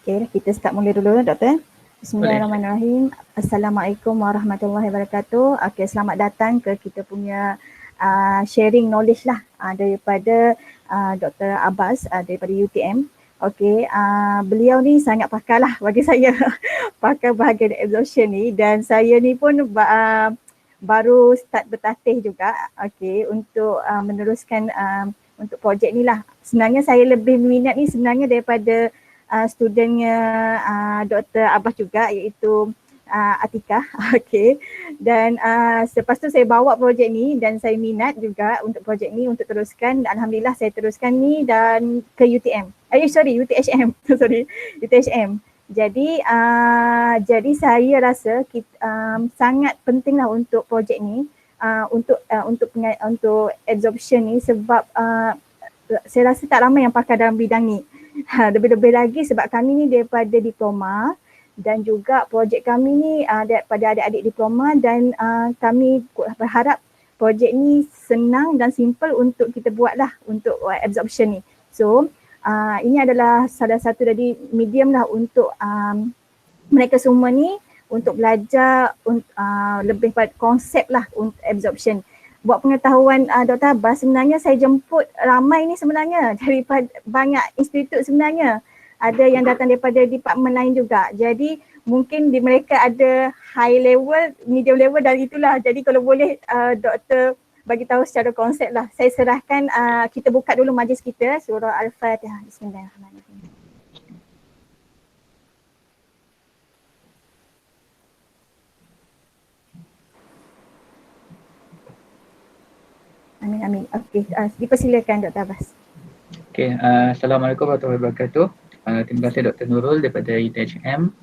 Okay, kita start mula dulu Doktor. Boleh. Bismillahirrahmanirrahim. Assalamualaikum warahmatullahi wabarakatuh. Okay, selamat datang ke kita punya sharing knowledge lah daripada Dr. Abbas daripada UTM. Okay, beliau ni sangat pakar lah bagi saya pakar bahagian absorption ni, dan saya ni pun baru start bertatih juga untuk meneruskan untuk projek ni lah. Sebenarnya saya lebih minat ni sebenarnya daripada studentnya Dr. Abbas juga, iaitu Atikah. Dan selepas tu saya bawa projek ni dan saya minat juga untuk projek ni untuk teruskan. Alhamdulillah saya teruskan ni dan ke UTM. UTHM. UTHM. Jadi saya rasa sangat pentinglah untuk projek ni untuk absorption ni, sebab saya rasa tak ramai yang pakar dalam bidang ni. Lebih-lebih lagi sebab kami ni daripada diploma, dan juga projek kami ni daripada adik-adik diploma, dan kami berharap projek ni senang dan simple untuk kita buat lah untuk absorption ni. So ini adalah salah satu dari medium lah untuk mereka semua ni untuk belajar lebih pada konsep lah untuk absorption. Buat pengetahuan Dr. Abbas, sebenarnya saya jemput ramai ni sebenarnya daripada banyak institut sebenarnya. Ada yang datang daripada department lain juga. Jadi mungkin di mereka ada high level, medium level, dan itulah. Jadi kalau boleh Doktor bagi tahu secara konsep lah. Saya serahkan, kita buka dulu majlis kita, surah Al-Fatihah. Bismillahirrahmanirrahim. Amin. Okey, dipersilakan Dr. Abbas. Okey, Assalamualaikum warahmatullahi wabarakatuh. Terima kasih Dr. Nurul daripada UTHM.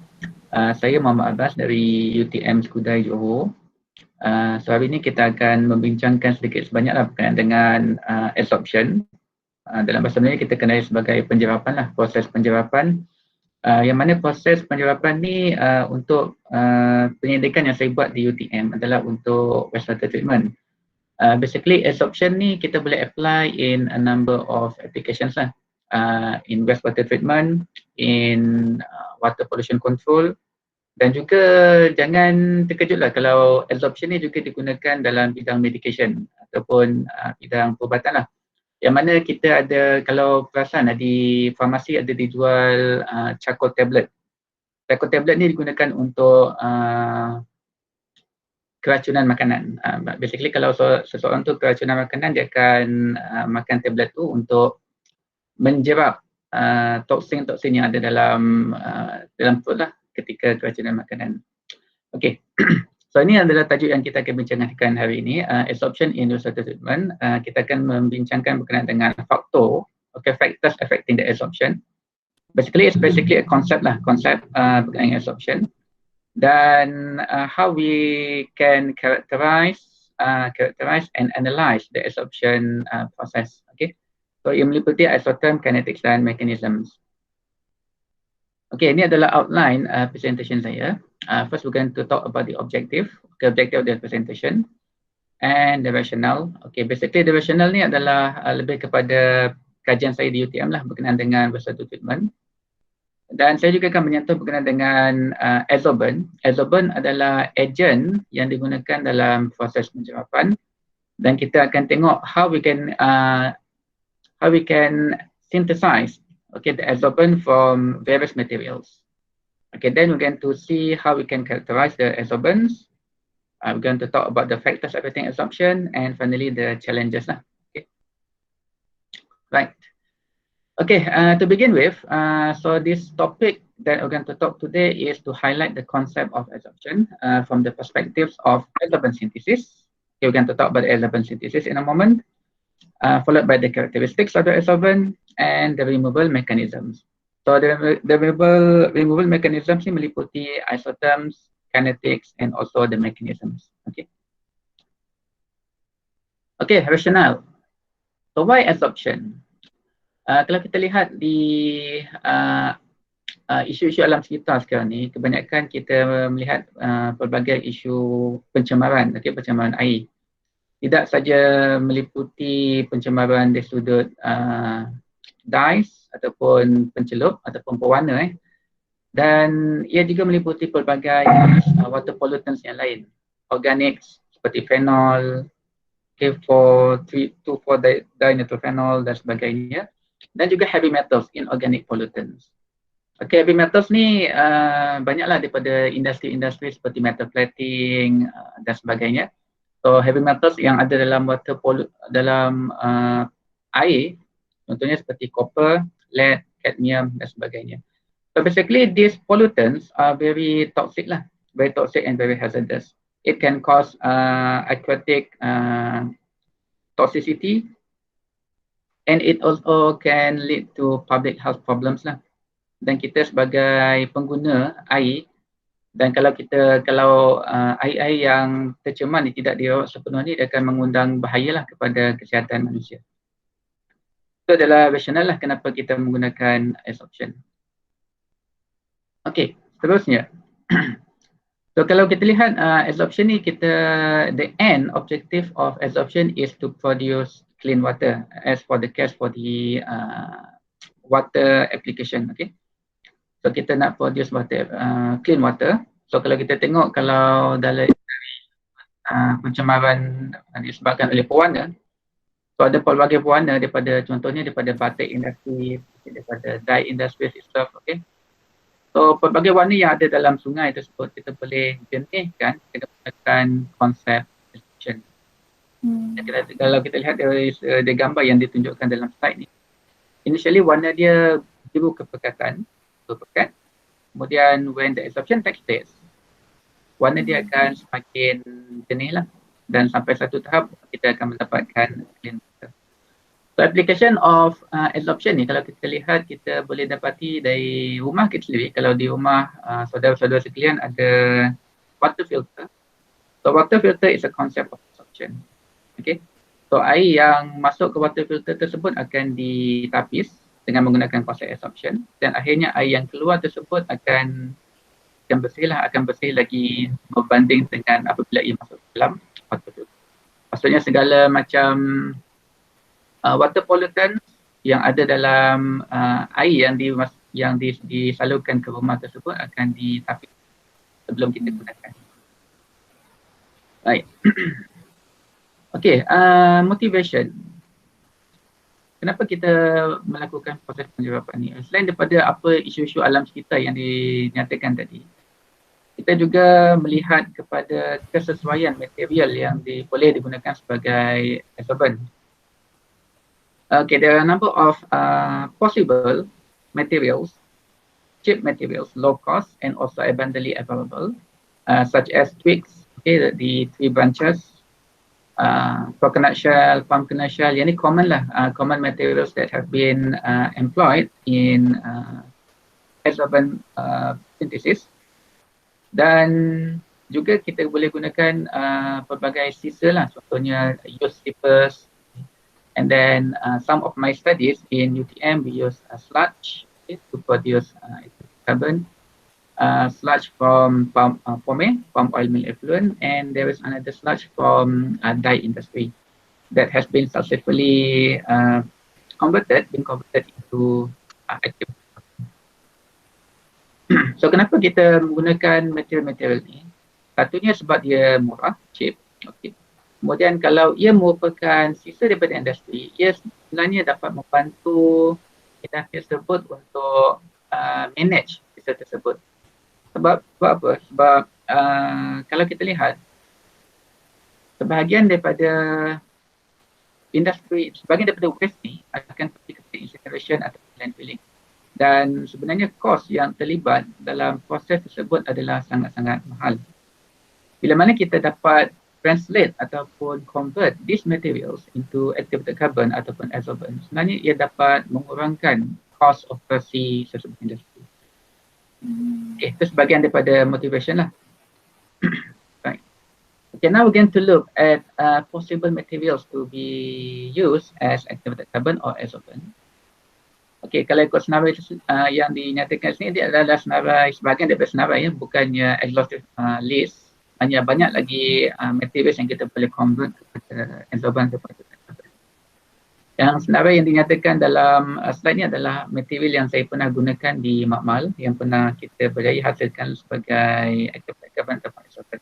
Saya Muhammad Abbas dari UTM Skudai Johor. So hari ini kita akan membincangkan sedikit sebanyaklah berkenaan dengan absorption. Dalam bahasa Melayu kita kenali sebagai penjerapan lah, proses penjerapan. Yang mana proses penjerapan ni untuk penyelidikan yang saya buat di UTM adalah untuk wastewater treatment. Basically absorption ni kita boleh apply in a number of applications lah. In wastewater treatment, in water pollution control, dan juga jangan terkejutlah kalau absorption ni juga digunakan dalam bidang medication ataupun bidang perubatan lah. Yang mana kita ada, kalau perasan di farmasi ada dijual charcoal tablet. Charcoal tablet ni digunakan untuk keracunan makanan. Basically kalau seseorang tu keracunan makanan, dia akan makan tablet tu untuk menjerap toksin-toksin yang ada dalam perut lah ketika keracunan makanan. Okey. So ini adalah tajuk yang kita akan bincangkan hari ini, absorption in wastewater treatment. Kita akan membincangkan berkenaan dengan faktor, factors affecting the absorption. Basically it's basically a concept lah, konsep berkenaan absorption. Dan how we can characterize and analyze the absorption process. Okay, so ia meliputi isoterm, kinetics dan mechanisms. Okay, ini adalah outline presentation saya. First we're going to talk about the objective of the presentation and the rationale. Okay, basically the rationale ni adalah lebih kepada kajian saya di UTM lah berkenaan dengan wastewater treatment. Dan saya juga akan menyentuh berkenaan dengan adsorbent. Adsorbent adalah agent yang digunakan dalam proses penjerapan, dan kita akan tengok how we can synthesize the adsorbent from various materials. Okay, then we're going to see how we can characterize the adsorbents. We're going to talk about the factors affecting absorption, and finally the challenges lah. Okay, right. Okay, to begin with, so this topic that we're going to talk today is to highlight the concept of absorption from the perspectives of adsorbent synthesis. Okay, we're going to talk about adsorbent synthesis in a moment, followed by the characteristics of the adsorbent and the removal mechanisms. So the removal mechanisms ni meliputi isotherms, kinetics, and also the mechanisms. Okay. Okay, rationale. So why absorption? Kalau kita lihat di isu-isu alam sekitar sekarang ni, kebanyakan kita melihat pelbagai isu pencemaran, pencemaran air. Tidak saja meliputi pencemaran dari sudut dyes ataupun pencelup ataupun pewarna, Dan ia juga meliputi pelbagai water pollutants yang lain, organik seperti fenol, K4-2,4-dinitrophenol dan sebagainya, dan juga heavy metals, inorganic pollutants. Okay, heavy metals ni banyaklah daripada industri-industri seperti metal plating dan sebagainya. So heavy metals yang ada dalam dalam air, contohnya seperti copper, lead, cadmium dan sebagainya. So basically these pollutants are very toxic lah, very toxic and very hazardous. It can cause aquatic toxicity, and it also can lead to public health problems lah. Dan kita sebagai pengguna air, dan kalau air-air yang tercemar ni tidak dirawat sepenuhnya, dia akan mengundang bahayalah kepada kesihatan manusia. Itu adalah rasional lah kenapa kita menggunakan adsorption. Okey, seterusnya. So kalau kita lihat adsorption ni, the end objective of adsorption is to produce clean water, as for the case for the water application. Okay, so kita nak produce water, clean water. So kalau kita tengok, kalau dalam pencemaran disebabkan oleh pewarna, so ada pelbagai pewarna, contohnya daripada batik industri, daripada dye industry itself. Okay, so pelbagai warna yang ada dalam sungai tersebut kita boleh jernihkan dengan konsep adsorption. Kalau kita lihat dari gambar yang ditunjukkan dalam slide ni, initially warna dia biru kepekatan, berpekat. Kemudian when the adsorption takes place, warna dia akan semakin jernih lah, dan sampai satu tahap kita akan mendapatkan clean water. So application of adsorption ni, kalau kita lihat, kita boleh dapati dari rumah kita sendiri. Kalau di rumah saudara-saudara sekalian ada water filter. So water filter is a concept of adsorption. Okay, so air yang masuk ke water filter tersebut akan ditapis dengan menggunakan konsep adsorption, dan akhirnya air yang keluar tersebut akan bersih lagi berbanding dengan apabila ia masuk ke dalam water filter. Maksudnya segala macam water pollutants yang ada dalam air yang disalurkan ke rumah tersebut akan ditapis sebelum kita gunakan. Baik. Okey, motivation. Kenapa kita melakukan proses penjarapan ni? Selain daripada apa isu-isu alam sekitar yang dinyatakan tadi, kita juga melihat kepada kesesuaian material yang boleh digunakan sebagai adsorbent. Okay, there are a number of possible materials, cheap materials, low cost and also abundantly available, such as twigs, okay, the tree branches, coconut shell, palm kernel shell. Yang ni common lah, common materials that have been employed in adsorbent synthesis. Dan juga kita boleh gunakan pelbagai sisa lah, contohnya used slippers. And then some of my studies in UTM, we use sludge to produce carbon, sludge from palm oil mill effluent, and there is another sludge from dye industry that has been successfully converted into active. So kenapa kita menggunakan material-material ni? Satunya sebab dia murah, cheap. Okay. Kemudian kalau ia merupakan sisa daripada industri, ia sebenarnya dapat membantu industri tersebut untuk manage sisa tersebut. Sebab apa? Sebab kalau kita lihat, sebahagian daripada industri, sebahagian daripada waste ni akan pergi ke incineration atau landfilling. Dan sebenarnya kos yang terlibat dalam proses tersebut adalah sangat-sangat mahal. Bila mana kita dapat translate ataupun convert these materials into activated carbon ataupun adsorbent, sebenarnya ia dapat mengurangkan cost operasi sesebuah industri. Okay, itu sebahagian daripada motivation lah. Right. Okay, now we're going to look at possible materials to be used as activated carbon or adsorbent. Okay, kalau ikut senarai yang dinyatakan sini, dia adalah senarai, sebahagian daripada senarai, bukannya exhaustive list. Hanya banyak lagi materials yang kita boleh convert kepada adsorbent. Yang sebenarnya yang dinyatakan dalam slide ni adalah material yang saya pernah gunakan di Makmal yang pernah kita berjaya hasilkan sebagai active carbon tempat isoton.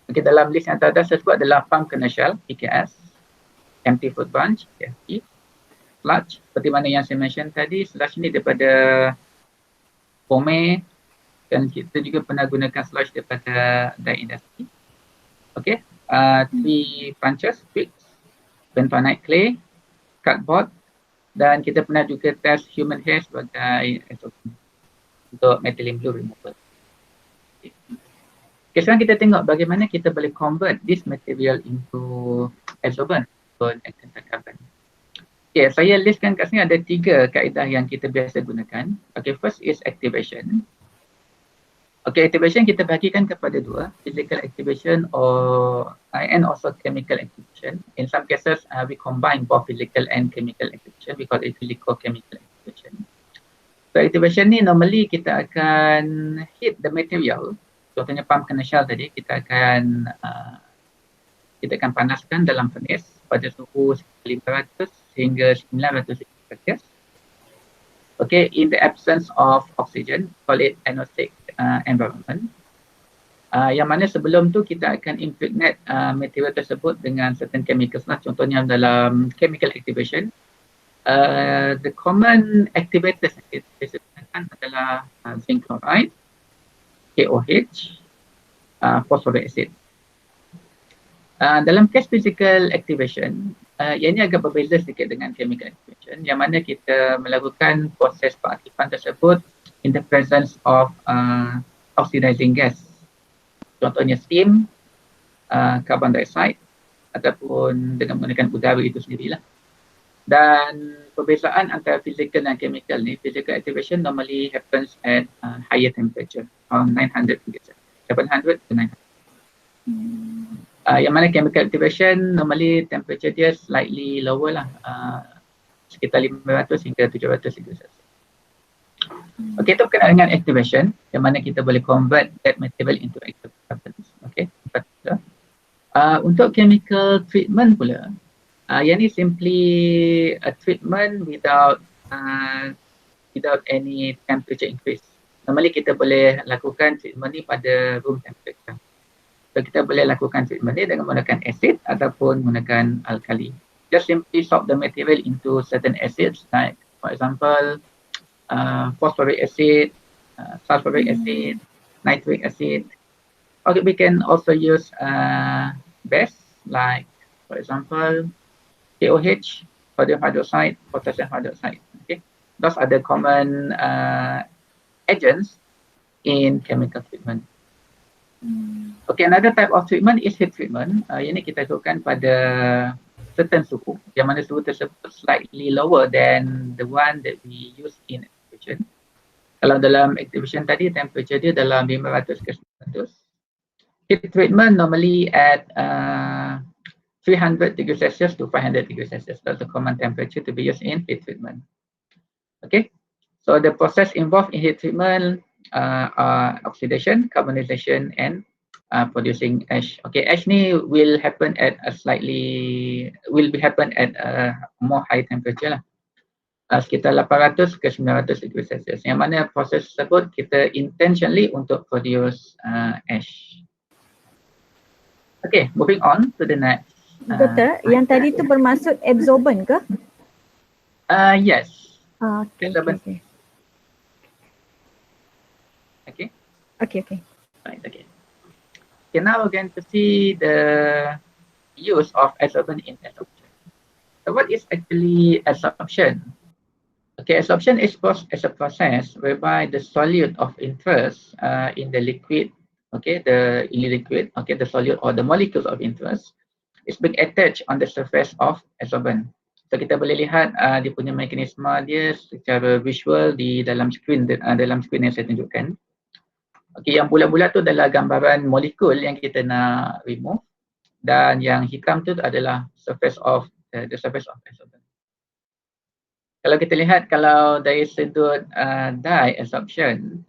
Okay, dalam list yang teratas tersebut adalah pump commercial, PKS, empty food branch, EFP, sludge, seperti mana yang saya mention tadi, sludge ni daripada Pome dan kita juga pernah gunakan sludge daripada dye industry. Okay, 3 punches, twigs, bentonite clay, cardboard dan kita pernah juga test human hair sebagai SOP untuk methylene blue removal. Okay, sekarang kita tengok bagaimana kita boleh convert this material into adsorbent for active carbon. Okay, saya listkan kat sini ada 3 kaedah yang kita biasa gunakan. Okay, first is activation. Okay, activation kita bahagikan kepada 2, physical activation and also chemical activation. In some cases, we combine both physical and chemical activation. We call it physicochemical activation. So activation ni normally kita akan heat the material. Contohnya pump commercial tadi, kita akan panaskan dalam furnace pada suhu 500 hingga 900 Celsius. Okay, in the absence of oxygen, call it anostic environment. Yang mana sebelum tu kita akan impregnate material tersebut dengan certain chemicals lah. Contohnya dalam chemical activation, the common activators yang kita gunakan adalah zinc chloride, KOH, phosphoric acid. Dalam case physical activation, yang ini agak berbeza sedikit dengan chemical activation, yang mana kita melakukan proses pengaktifan tersebut in the presence of oxidizing gas. Contohnya steam, carbon dioxide ataupun dengan menggunakan udara itu sendirilah. Dan perbezaan antara physical dan chemical ni, physical activation normally happens at higher temperature, around 900 degrees, 700 to 900. Yang mana chemical activation normally temperature dia slightly lower lah, sekitar 500 hingga 700 degrees Celsius. Okay, itu berkenaan dengan activation, yang mana kita boleh convert that material into active substance. Okay, untuk chemical treatment pula, yang ni simply a treatment without any temperature increase. Normally kita boleh lakukan treatment ni pada room temperature. So kita boleh lakukan treatment ni dengan menggunakan acid ataupun menggunakan alkali. Just simply swap the material into certain acids, like for example phosphoric acid, sulfuric acid, nitric acid. Okay, we can also use base, like for example KOH, sodium hydroxide, potassium hydroxide. Okay, those are the common agents in chemical treatment. Okay, another type of treatment is heat treatment. Yang ini kita lakukan pada certain suhu, yang mana suhu tersebut slightly lower than the one that we use in activation. Kalau dalam activation tadi, temperature dia dalam 500 ke 900. Heat treatment normally at 300 degrees Celsius to 500 degrees Celsius. That's the common temperature to be used in heat treatment. Okay, so the process involved in heat treatment are oxidation, carbonization, and producing ash. Okay, ash ni will happen at a more high temperature lah. Sekitar 800 ke 900 degrees Celsius. Yang mana proses tersebut kita intentionally untuk produce ash. Okay, moving on to the next. Doktor, yang tadi tu bermaksud absorbent ke? Yes. Okay. Right, okay. Okay, now we're going to see the use of adsorption in adsorption. So what is actually adsorption? Okay, adsorption is a process whereby the solute of interest in the liquid, okay, the solute or the molecules of interest is being attached on the surface of adsorbent. So kita boleh lihat dia punya mekanisme dia secara visual di dalam screen yang saya tunjukkan. Okay, yang bulat-bulat tu adalah gambaran molekul yang kita nak remove, dan yang hitam tu adalah surface of the surface of adsorbent. Kalau kita lihat, kalau dari sudut dye adsorption,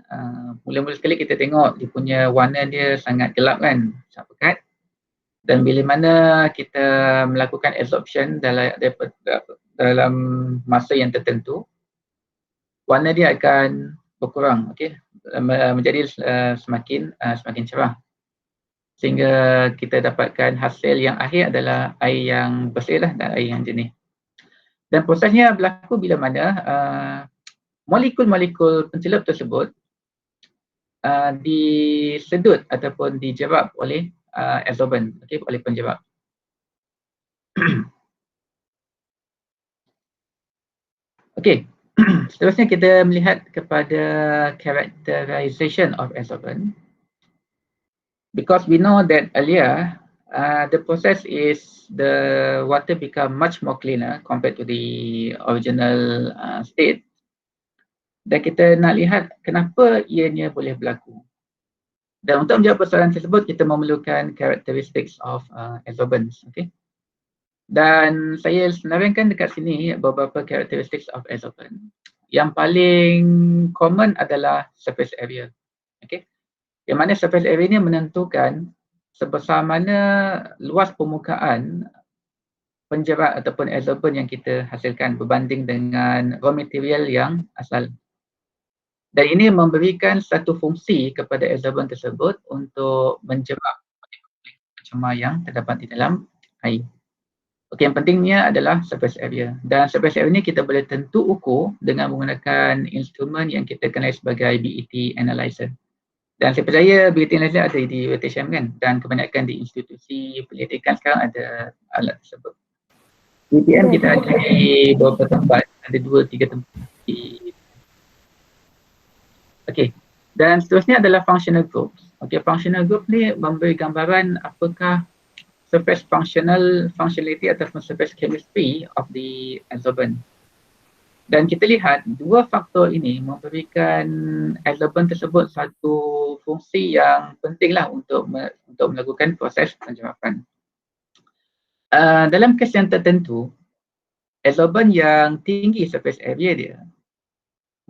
mula-mula sekali kita tengok dia punya warna dia sangat gelap kan, sangat pekat. Dan bila mana kita melakukan absorption dalam masa yang tertentu, warna dia akan berkurang, okey, menjadi semakin cerah, sehingga kita dapatkan hasil yang akhir adalah air yang bersih lah dan air yang jernih. Dan prosesnya berlaku bila mana molekul-molekul pencelup tersebut disedut ataupun dijerap oleh absorbent, okey, oleh penjerap. Okey, seterusnya kita melihat kepada characterization of absorbent. Because we know that earlier, the process is the water become much more cleaner compared to the original state. Dan kita nak lihat kenapa ianya boleh berlaku. Dan untuk menjawab persoalan tersebut, kita memerlukan characteristics of absorbents. Okay? Dan saya senaraikan dekat sini beberapa characteristics of absorbent. Yang paling common adalah surface area. Okay? Yang mana surface area ini menentukan sebesar mana luas permukaan penjerat ataupun absorbent yang kita hasilkan berbanding dengan raw material yang asal. Dan ini memberikan satu fungsi kepada absorbent tersebut untuk menjerap pencemar yang terdapat di dalam air. Okey, yang pentingnya adalah surface area. Dan surface area ini kita boleh tentu ukur dengan menggunakan instrumen yang kita kenali sebagai BET analyzer. Dan saya percaya BET analyzer ada di UiTM kan, dan kebanyakan di institusi penyelidikan sekarang ada alat tersebut. UiTM kita ada di beberapa tempat, ada 2-3 tempat. Okey, dan seterusnya adalah functional groups. Okey, functional group ni memberi gambaran apakah surface functionality ataupun surface chemistry of the absorbent. Dan kita lihat dua faktor ini memberikan absorbent tersebut satu fungsi yang pentinglah untuk melakukan proses penjerapan. Dalam kes yang tertentu, absorbent yang tinggi surface area dia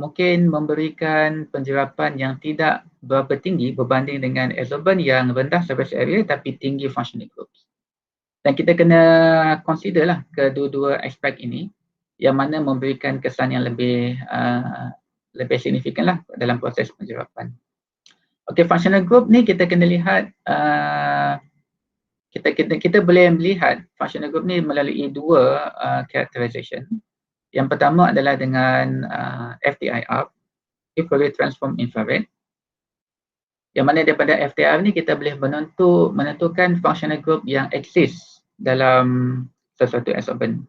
mungkin memberikan penjerapan yang tidak berapa tinggi berbanding dengan absorbent yang rendah surface area tapi tinggi functional groups. Dan kita kena consider lah kedua-dua aspek ini yang mana memberikan kesan yang lebih signifikan lah dalam proses penjerapan. Okey, functional group ni kita kena lihat kita boleh melihat functional group ni melalui dua characterization. Yang pertama adalah dengan FTIR, Fourier Transform Infrared. Yang mana daripada FTIR ni kita boleh menentukan functional group yang exist dalam sesuatu absorbent.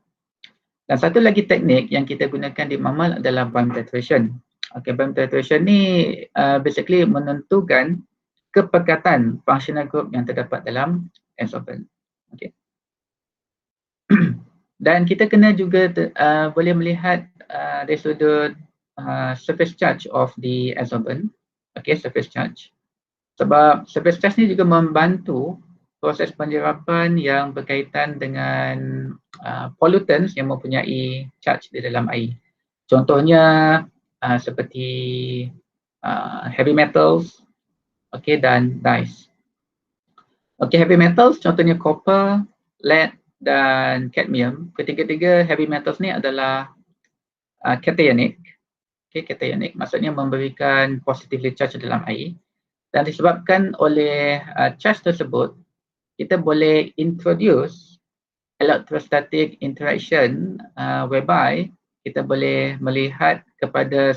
Dan satu lagi teknik yang kita gunakan di MAMAL adalah beam titration. Okay, beam titration ni basically menentukan kepekatan functional group yang terdapat dalam absorbent. Okay. Dan kita kena juga boleh melihat dari sudut surface charge of the absorbent. Okay, surface charge. Sebab surface charge ni juga membantu proses penjerapan yang berkaitan dengan pollutants yang mempunyai charge di dalam air. Contohnya seperti heavy metals, okay, dan dyes. Okay, heavy metals contohnya copper, lead dan cadmium. Ketiga-tiga heavy metals ni adalah cationic. Okay, cationic maksudnya memberikan positively charge dalam air. Dan disebabkan oleh charge tersebut, kita boleh introduce electrostatic interaction whereby kita boleh melihat kepada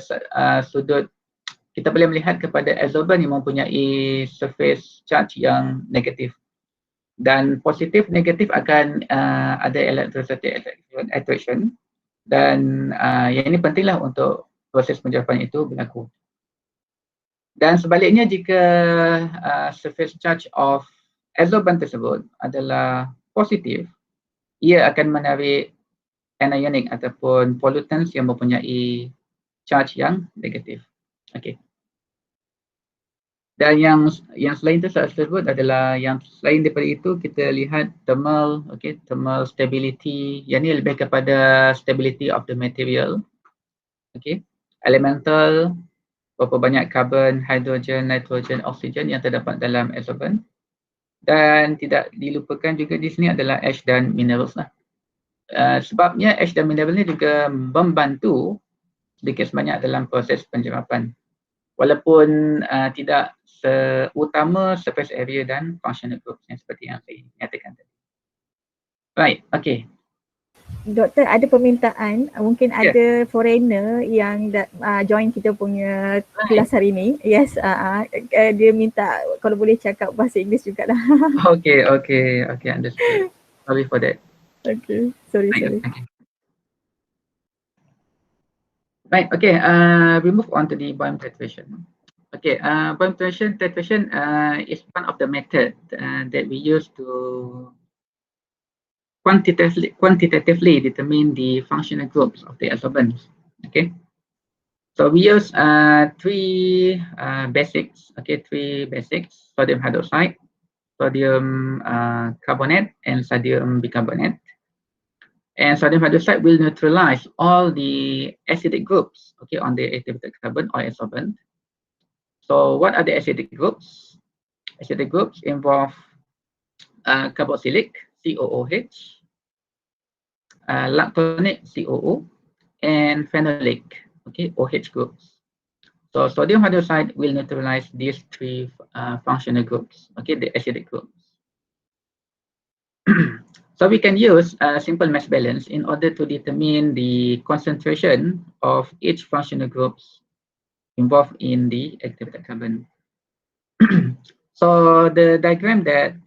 kita boleh melihat kepada absorbent yang mempunyai surface charge yang negatif. Dan positif negatif akan ada electrostatic attraction, dan yang ini pentinglah untuk proses penjerapan itu berlaku. Dan sebaliknya jika surface charge of absorbent tersebut adalah positif, ia akan menarik anionic ataupun pollutants yang mempunyai charge yang negatif. Okey. Dan yang selain itu saya sebut adalah yang selain daripada itu kita lihat thermal, okay, thermal stability. Yang ini lebih kepada stability of the material. Okay. Elemental, berapa banyak carbon, hydrogen, nitrogen, oksigen yang terdapat dalam absorbent. Dan tidak dilupakan juga di sini adalah ash dan minerals lah. Sebabnya ash dan mineral ni juga membantu sedikit sebanyak dalam proses penjerapan. Walaupun tidak seutama surface area dan functional groups yang seperti yang saya nyatakan tadi. Right, okay. Doktor, ada permintaan, mungkin ada foreigner yang join kita punya kelas hari ni. Yes, dia minta kalau boleh cakap bahasa Inggeris jugalah. Okay, understood. Sorry for that. Okay, sorry. Right, okay, we move on to the Boehm titration. Okay, Boehm titration is one of the methods that we use to quantitatively determine the functional groups of the adsorbents. Okay, so we use three basics. Okay, sodium hydroxide, sodium carbonate, and sodium bicarbonate. And sodium hydroxide will neutralize all the acidic groups, okay, on the activated carbon or adsorbent. So what are the acidic groups? Acidic groups involve carboxylic, COOH, lactonic, COO, and phenolic, okay, OH groups. So sodium hydroxide will neutralize these three functional groups, okay, the acidic groups. So we can use a simple mass balance in order to determine the concentration of each functional groups involved in the activated carbon. So the diagram that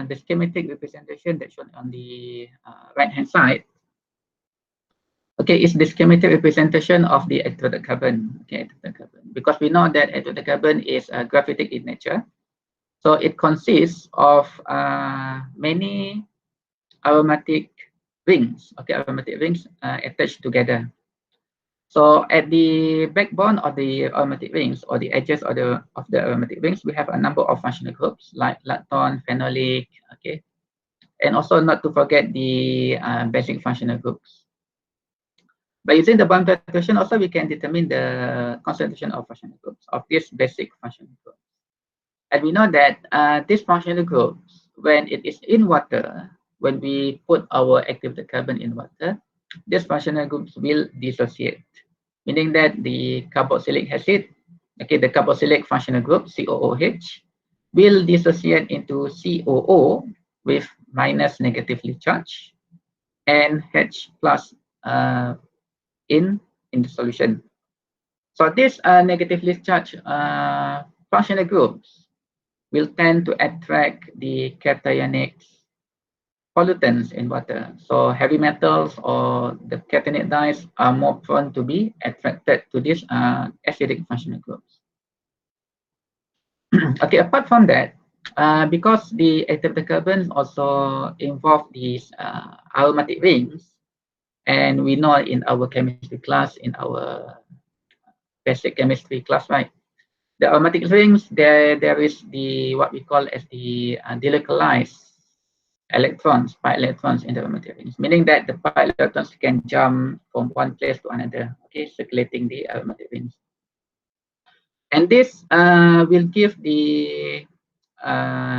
the schematic representation that's shown on the right hand side, okay, is the schematic representation of the activated carbon. Okay, activated carbon, because we know that activated carbon is graphitic in nature, so it consists of many aromatic rings. Okay, aromatic rings attached together. So at the backbone of the aromatic rings, or the edges of the aromatic rings, we have a number of functional groups like lactone, phenolic, okay, and also not to forget the basic functional groups. By using the Boehm titration, also we can determine the concentration of functional groups of these basic functional groups. And we know that these functional groups, when it is in water, when we put our activated carbon in water, these functional groups will dissociate, meaning that the carboxylic acid, okay, the carboxylic functional group, COOH, will dissociate into COO with minus negatively charged and H plus in the solution. So these negatively charged functional groups will tend to attract the cationic pollutants in water. So heavy metals or the cationic dyes are more prone to be attracted to these acidic functional groups. Okay, apart from that, because the activated carbons also involve these aromatic rings, and we know in our chemistry class, in our basic chemistry class, right? The aromatic rings, there is the what we call as the delocalized electrons, pi electrons in the aromatic rings, meaning that the pi electrons can jump from one place to another, okay, circulating the aromatic rings. And this will give the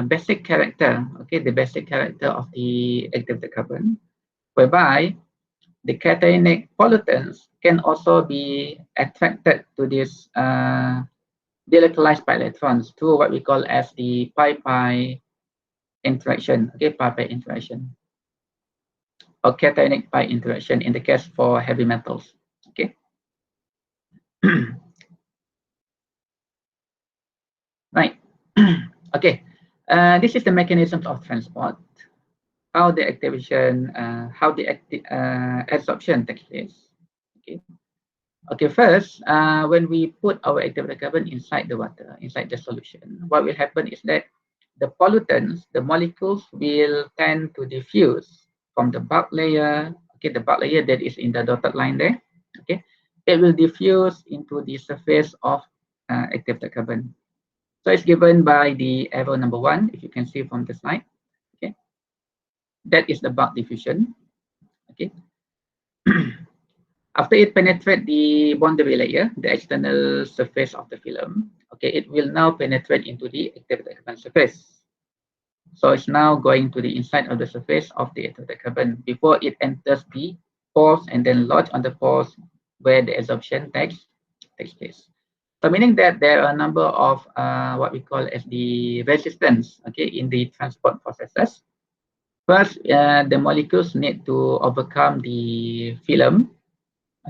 basic character, okay, the basic character of the activated carbon, whereby the cationic pollutants can also be attracted to this delocalized pi electrons through what we call as the pi-pi interaction, okay, pi-pi interaction, or cationic pi interaction in the case for heavy metals, okay. Right, okay, this is the mechanisms of transport, how the activation, how the adsorption takes place, okay. Okay, first, when we put our activated carbon inside the water, inside the solution, what will happen is that the pollutants, the molecules will tend to diffuse from the bulk layer, okay, the bulk layer that is in the dotted line there, okay, it will diffuse into the surface of activated carbon. So it's given by the arrow number 1, if you can see from the slide, okay. That is the bulk diffusion, okay. After it penetrates the boundary layer, the external surface of the film, okay, it will now penetrate into the activated carbon surface. So it's now going to the inside of the surface of the activated carbon before it enters the pores and then lodge on the pores where the adsorption takes place. So meaning that there are a number of what we call as the resistance, okay, in the transport processes. First, the molecules need to overcome the film,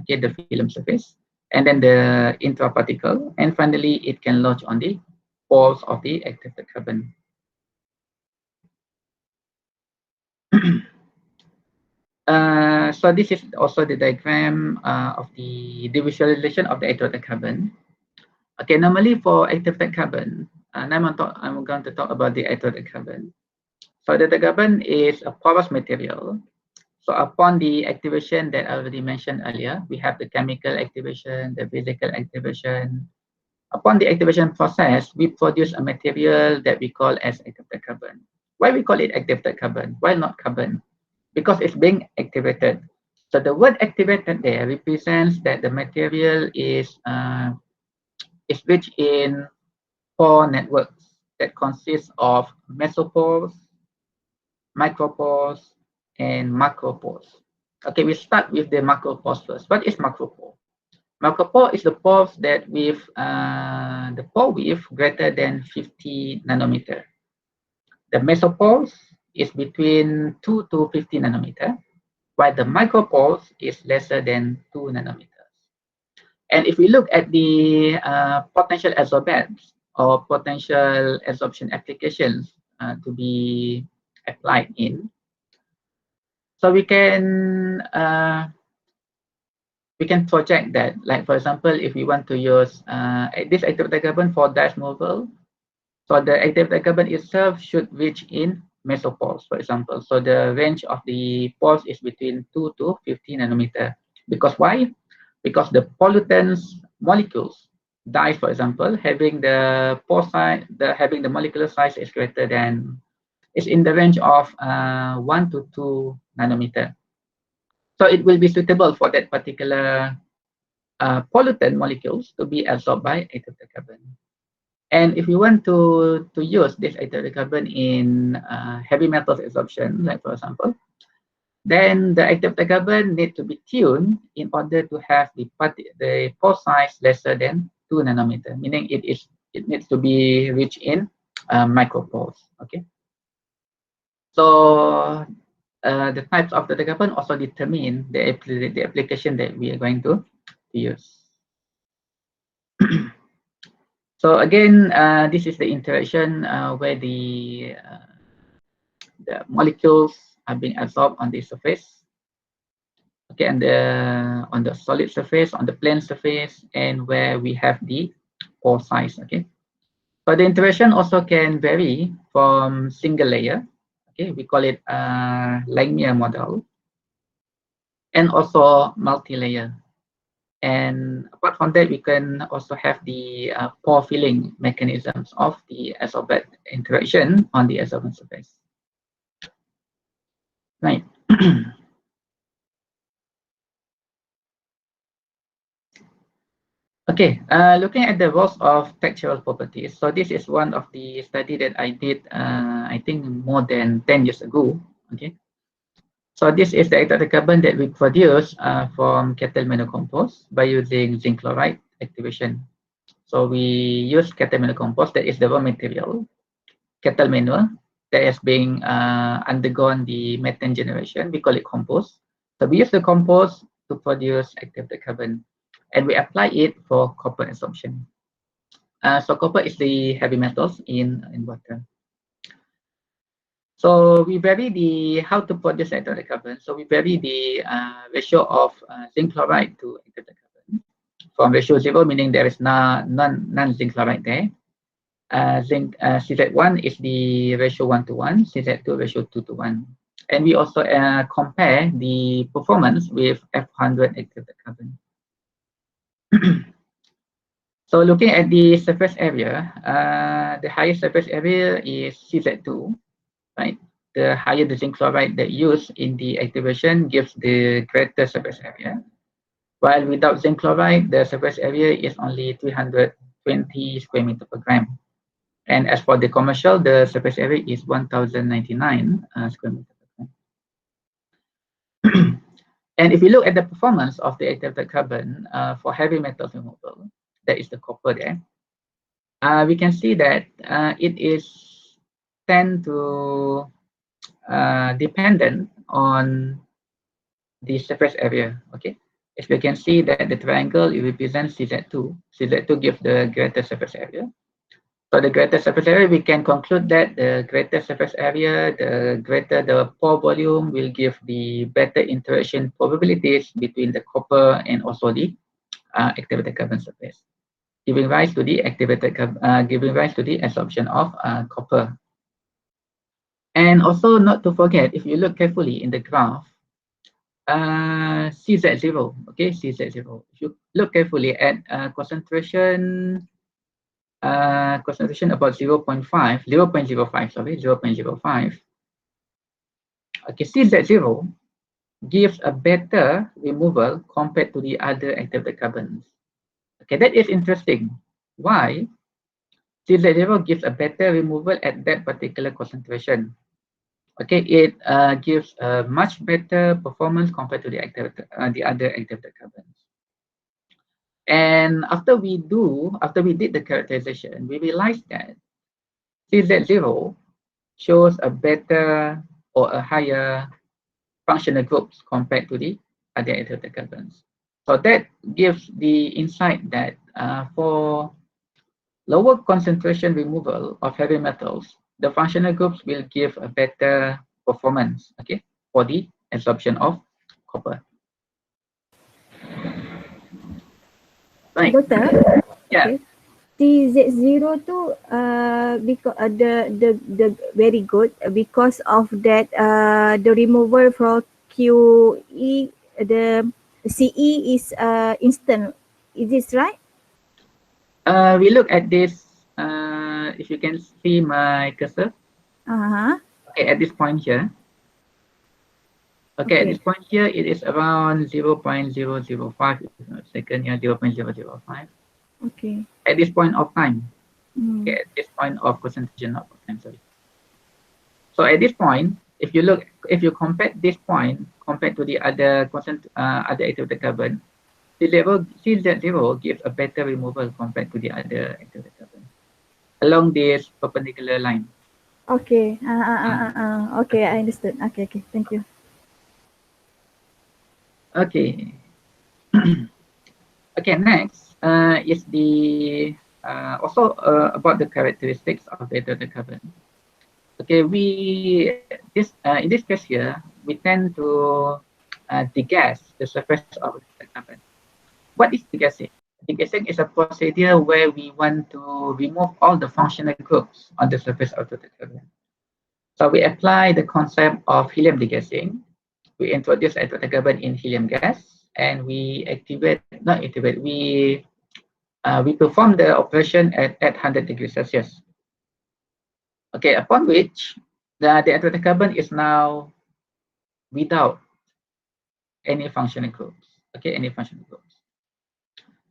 okay, the film surface, and then the intraparticle, and finally it can lodge on the pores of the activated carbon. So this is also the diagram of the visualization of the activated carbon. Okay, normally for activated carbon, I'm going to talk about the activated carbon. So the carbon is a porous material. So upon the activation that I already mentioned earlier, we have the chemical activation, the physical activation. Upon the activation process, we produce a material that we call as activated carbon. Why we call it activated carbon? Why not carbon? Because it's being activated. So the word activated there represents that the material is rich in pore networks that consist of mesopores, micropores, and macropores. Okay, we start with the macropores first. What is macropore? Macropore is the pores that with the pore width greater than 50 nanometer. The mesopores is between 2 to 50 nanometer, while the micropores is lesser than 2 nanometers. And if we look at the potential adsorbents or potential adsorption applications to be applied in, so we can project that, like for example, if we want to use this activated carbon for dye removal, so the activated carbon itself should reach in mesopores, for example. So the range of the pores is between 2 to 50 nanometer. Because why? Because the pollutants molecules, dyes, for example, having the pore size, having the molecular size is greater than, is in the range of 1 to 2 nanometer. So it will be suitable for that particular pollutant molecules to be absorbed by activated carbon. And if you want to use this activated carbon in heavy metals absorption, like for example, then the activated carbon need to be tuned in order to have the pore size lesser than 2 nanometer, meaning it needs to be rich in micropores. Okay. So the types of the carbon also determine the application that we are going to use. So again, this is the interaction where the molecules are being absorbed on the surface. Okay, and on the solid surface, on the plane surface, and where we have the pore size. Okay, but the interaction also can vary from single layer. Okay, we call it Langmuir model, and also multi-layer. And apart from that, we can also have the pore filling mechanisms of the adsorbent interaction on the adsorbent surface. Right. Okay, looking at the roles of textural properties. So this is one of the study that I did, I think more than 10 years ago. Okay. So this is the activated carbon that we produce from kettle manure compost by using zinc chloride activation. So we use kettle manure compost, that is the raw material, kettle manure that has been undergone the methane generation. We call it compost. So we use the compost to produce activated carbon, and we apply it for copper absorption. So copper is the heavy metals in water. So we vary the how to produce activated carbon. So we vary the ratio of zinc chloride to activated carbon from ratio 0, meaning there is none zinc chloride there. CZ1 is the ratio 1:1, CZ2 ratio 2:1. And we also compare the performance with F100 activated carbon. So looking at the surface area, the highest surface area is CZ2, right? The higher the zinc chloride that used in the activation gives the greater surface area. While without zinc chloride, the surface area is only 320 square meter per gram. And as for the commercial, the surface area is 1099 square meter. And if you look at the performance of the activated carbon for heavy metal removal, that is the copper there, we can see that it is tend to dependent on the surface area. Okay, as we can see that the triangle, it represents CZ2. CZ2 gives the greater surface area. So the greater surface area, we can conclude that the greater surface area, the greater the pore volume will give the better interaction probabilities between the copper and also the activated carbon surface, giving rise to the absorption of copper. And also not to forget, if you look carefully in the graph, CZ0, okay, CZ0. If you look carefully at concentration about 0.05, sorry, 0.05. Okay, CZ0 gives a better removal compared to the other activated carbons. Okay, that is interesting. Why? CZ0 gives a better removal at that particular concentration. Okay, it gives a much better performance compared to the other activated carbons. And after we did the characterization, we realized that CZ0 shows a better or a higher functional groups compared to the other activated carbons. So that gives the insight that for lower concentration removal of heavy metals, the functional groups will give a better performance, okay, for the absorption of copper. Right. Doktor, Yeah. okay. TZ0 tu because the very good because of that the removal from QE, the CE is instant. Is this right? We look at this. If you can see my cursor. Okay, at this point here. Okay, at this point here, it is around 0.005, second, yeah, 0.005. Okay. At this point of time. Okay, at this point of concentration of time, sorry. So at this point, if you compare this point compared to the other activated carbon, CZ0 gives a better removal compared to the other activated carbon along this perpendicular line. Okay. Okay, I understood. Okay, thank you. Okay. Okay, next is the also about the characteristics of the activated carbon. Okay, in this case here, we tend to degas the surface of the carbon. What is degassing? Degassing is a procedure where we want to remove all the functional groups on the surface of the carbon. So we apply the concept of helium degassing. We introduce activated carbon in helium gas, and we perform the operation at 100 degrees Celsius. Okay, upon which the activated carbon is now without any functional groups. Okay, any functional groups.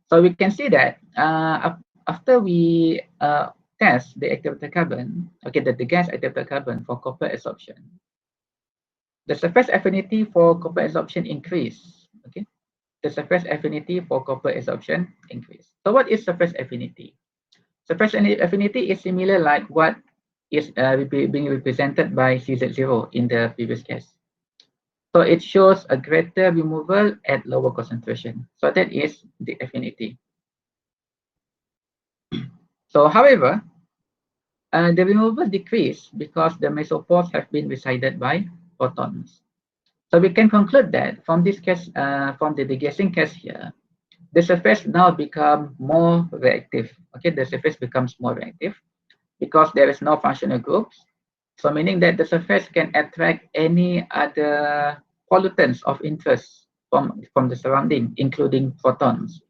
So we can see that after we test the activated carbon, okay, the gas activated carbon for copper absorption, the surface affinity for copper absorption increase. Okay, the surface affinity for copper absorption increase. So what is surface affinity? Surface affinity is similar like what is being represented by CZ0 in the previous case. So it shows a greater removal at lower concentration. So that is the affinity. So however, the removal decrease because the mesopores have been resided by protons. So we can conclude that from this case, from the degassing case here, the surface now become more reactive. Okay, the surface becomes more reactive because there is no functional groups. So meaning that the surface can attract any other pollutants of interest from the surrounding, including protons.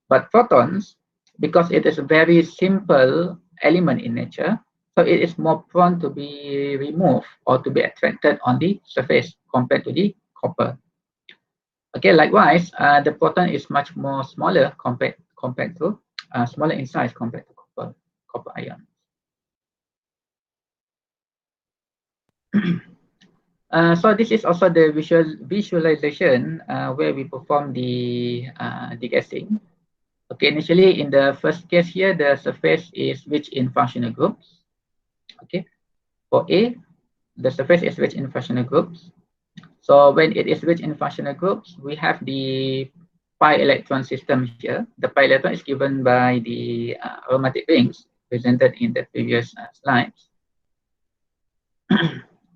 But protons, because it is a very simple element in nature, so it is more prone to be removed or to be attracted on the surface compared to the copper. Okay, likewise, the proton is much more smaller compared to smaller in size compared to copper ion. So this is also the visualization where we perform the degassing. Okay, initially in the first case here, the surface is rich in functional groups. Okay, for A, the surface is rich in functional groups. So when it is rich in functional groups, we have the pi electron system here. The pi electron is given by the aromatic rings presented in the previous slides.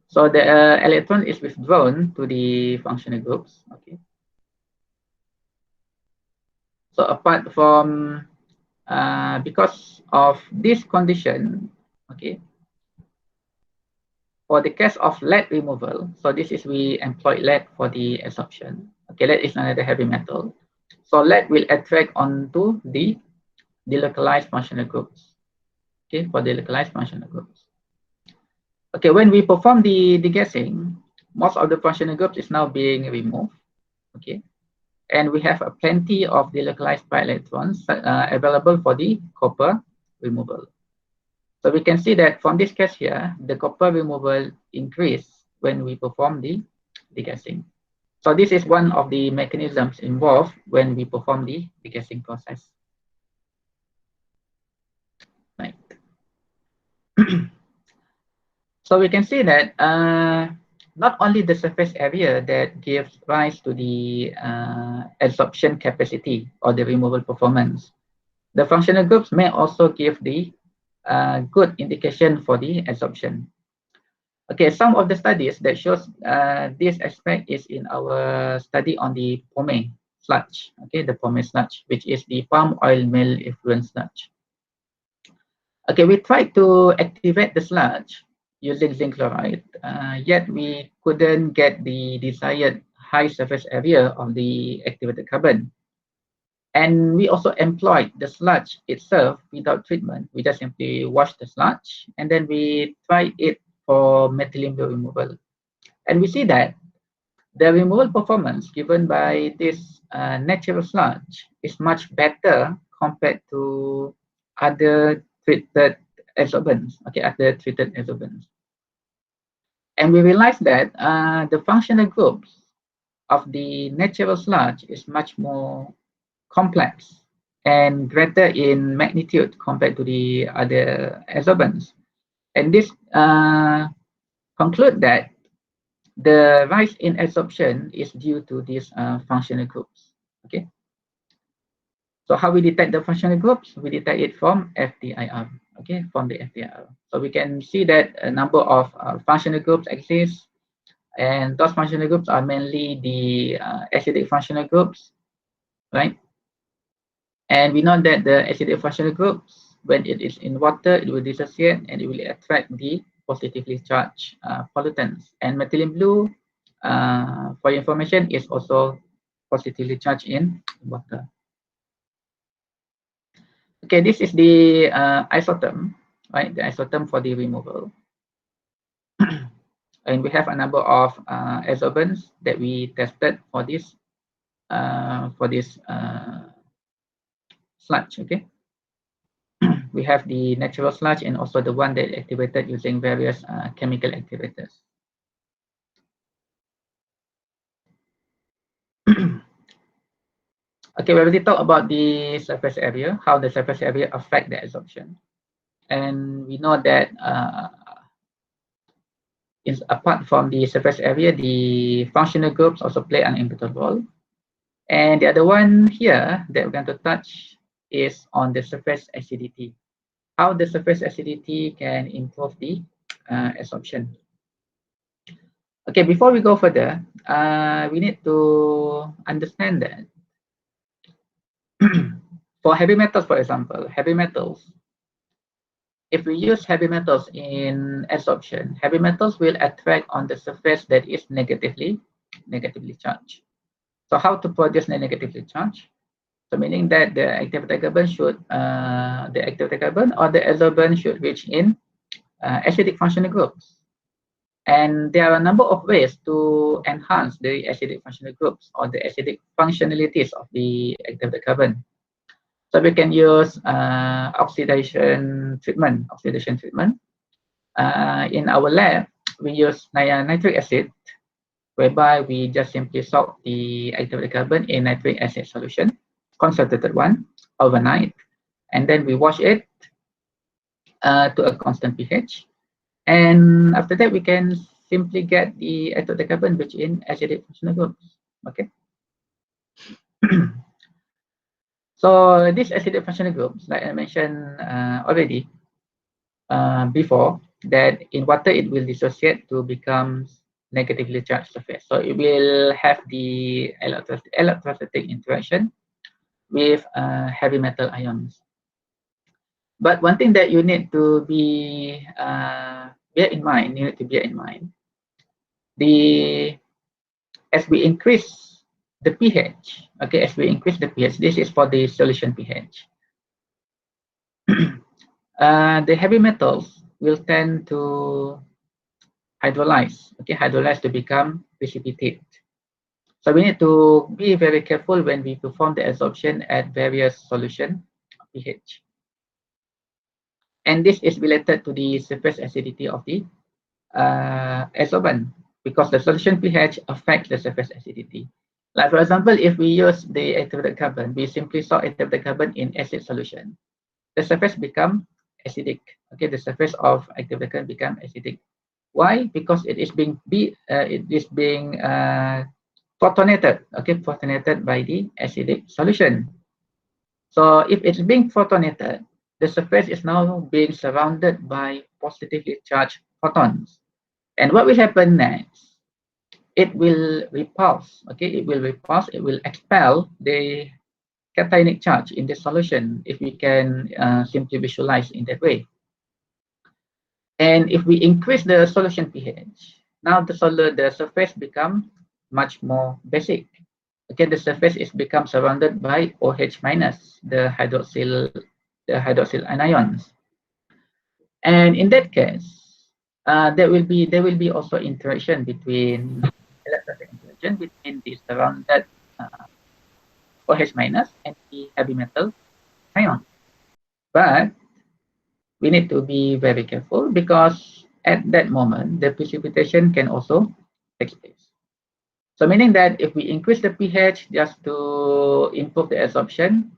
So the electron is withdrawn to the functional groups. Okay. So apart from because of this condition, okay, for the case of lead removal, so this is we employ lead for the adsorption. Okay, lead is another heavy metal. So lead will attract onto the delocalized functional groups. Okay, for delocalized functional groups. Okay, when we perform the degassing, most of the functional groups is now being removed. Okay, and we have plenty of delocalized pi electrons available for the copper removal. So we can see that from this case here, the copper removal increase when we perform the degassing. So this is one of the mechanisms involved when we perform the degassing process. Right. So we can see that not only the surface area that gives rise to the adsorption capacity or the removal performance, the functional groups may also give the good indication for the adsorption. Okay, some of the studies that shows this aspect is in our study on the POME sludge. Okay, the POME sludge, which is the palm oil mill effluent sludge. Okay, we tried to activate the sludge using zinc chloride, yet we couldn't get the desired high surface area of the activated carbon. And we also employed the sludge itself without treatment. We just simply wash the sludge and then we tried it for methylene blue removal. And we see that the removal performance given by this natural sludge is much better compared to other treated adsorbents, okay, other treated adsorbents. And we realized that the functional groups of the natural sludge is much more complex and greater in magnitude compared to the other adsorbents. And this conclude that the rise in adsorption is due to these functional groups. Okay. So how we detect the functional groups? We detect it from FTIR. Okay, from the FTIR. So we can see that a number of functional groups exist, and those functional groups are mainly the acidic functional groups, right? And we know that the acidic functional groups, when it is in water, it will dissociate and it will attract the positively charged pollutants. And methylene blue, for your information, is also positively charged in water. Okay, this is the isotherm, right? The isotherm for the removal. And we have a number of adsorbents that we tested for this sludge. Okay, we have the natural sludge and also the one that activated using various chemical activators. Okay, we already talked about the surface area, how the surface area affect the adsorption, and we know that apart from the surface area, the functional groups also play an important role. And the other one here that we're going to touch is on the surface acidity. How the surface acidity can improve the adsorption. Okay, before we go further, we need to understand that for heavy metals, for example, heavy metals, if we use heavy metals in adsorption, heavy metals will attract on the surface that is negatively charged. So how to produce the negatively charged? So meaning that the activated carbon should, the activated carbon or the adsorbent should reach in acidic functional groups. And there are a number of ways to enhance the acidic functional groups or the acidic functionalities of the activated carbon. So we can use oxidation treatment. In our lab, we use nitric acid, whereby we just simply soak the activated carbon in nitric acid solution, concentrated one, overnight, and then we wash it to a constant pH. And after that, we can simply get the activated carbon rich in acidic functional groups. Okay. So these acidic functional groups, like I mentioned already before, that in water it will dissociate to become negatively charged surface. So it will have the electrostatic interaction with heavy metal ions. But one thing that you need to be bear in mind, as we increase the pH, okay, as we increase the pH, this is for the solution pH. The heavy metals will tend to hydrolyze, okay, hydrolyze to become precipitate. So we need to be very careful when we perform the absorption at various solution pH. And this is related to the surface acidity of the adsorbent, because the solution pH affects the surface acidity. Like for example, if we use the activated carbon, we simply soak activated carbon in acid solution. The surface become acidic. Okay, the surface of activated carbon become acidic. Why? Because it is being protonated. Okay, protonated by the acidic solution. So if it's being protonated, the surface is now being surrounded by positively charged photons. And what will happen next? It will repulse. Okay, it will repulse. It will expel the cationic charge in the solution, if we can simply visualize in that way. And if we increase the solution pH, now the surface become much more basic. Okay, the surface is become surrounded by OH minus, the hydroxyl anions. And in that case, there will be also interaction between electrostatic interaction between the surrounded OH minus and the heavy metal ion. But we need to be very careful, because at that moment the precipitation can also take place. So meaning that if we increase the pH just to improve the absorption,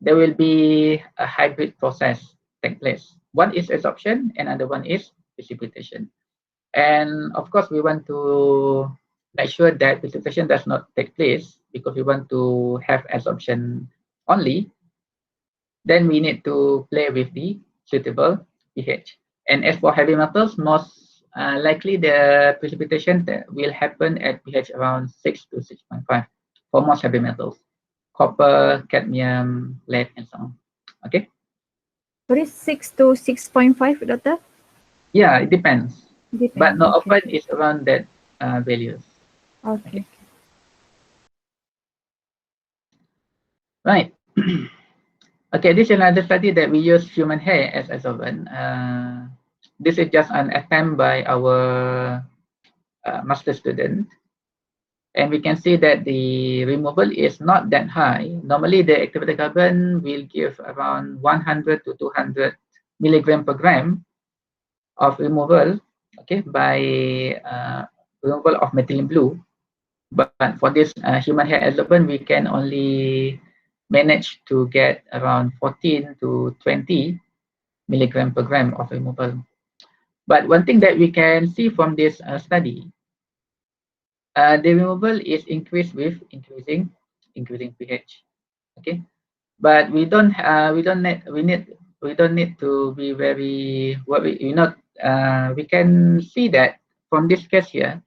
there will be a hybrid process take place. One is absorption, and another one is precipitation. And of course, we want to make sure that precipitation does not take place, because we want to have absorption only. Then we need to play with the suitable pH. And as for heavy metals, most likely the precipitation will happen at pH around 6 to 6.5 for most heavy metals. Copper, cadmium, lead, and so on. Okay? Sorry, 6 to 6.5, Doctor? Yeah, it depends. But no, okay. often it's around that values. Okay. Right. Okay, this is another study that we use human hair as adsorbent. This is just an attempt by our master student. And we can see that the removal is not that high. Normally, the activated carbon will give around 100 to 200 milligram per gram of removal, okay, by removal of methylene blue. But for this human hair adsorbent, we can only manage to get around 14 to 20 milligram per gram of removal. But one thing that we can see from this study, the removal is increased with increasing pH. Okay, but we don't need to be very worried. We can see that from this case here,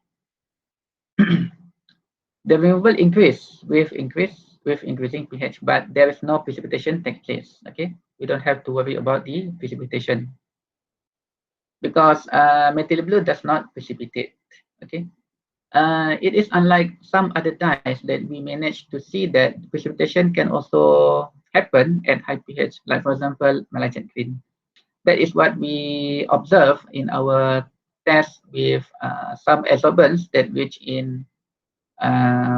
the removal increase with increasing pH, but there is no precipitation take place. Okay, we don't have to worry about the precipitation, because methyl blue does not precipitate. Okay, it is unlike some other dyes that we managed to see that precipitation can also happen at high pH, like for example Malaysian green. That is what we observe in our test with some adsorbents that reach in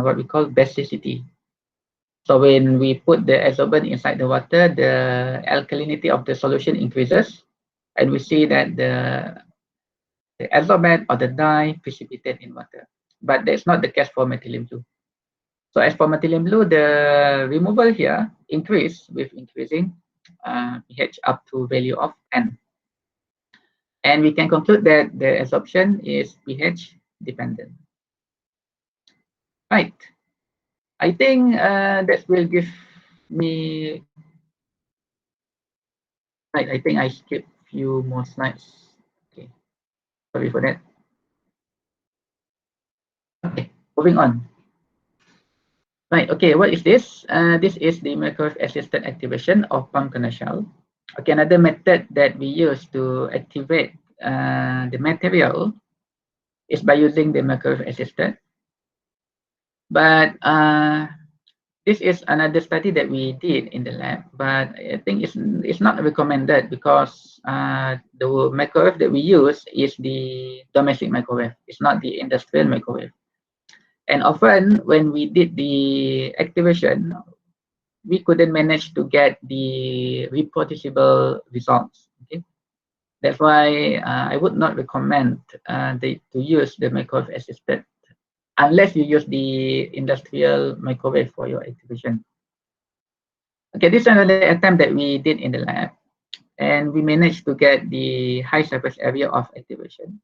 what we call basicity. So when we put the adsorbent inside the water, the alkalinity of the solution increases, and we see that the the adsorbate or the dye precipitate in water. But that's not the case for methylene blue. So as for methylene blue, the removal here increase with increasing pH up to value of N. And we can conclude that the adsorption is pH dependent. Right. I think that will give me. Right. I think I skipped few more slides. Okay. Sorry for that. Okay. Moving on. Right. Okay. What is this? This is the microwave assisted activation of pump kernel shell. Okay. Another method that we use to activate the material is by using the microwave assisted. But this is another study that we did in the lab, but I think it's not recommended because the microwave that we use is the domestic microwave. It's not the industrial microwave. And often when we did the activation, we couldn't manage to get the reproducible results. Okay? That's why I would not recommend to use the microwave assisted unless you use the industrial microwave for your activation. Okay, this is another attempt that we did in the lab, and we managed to get the high surface area of activation.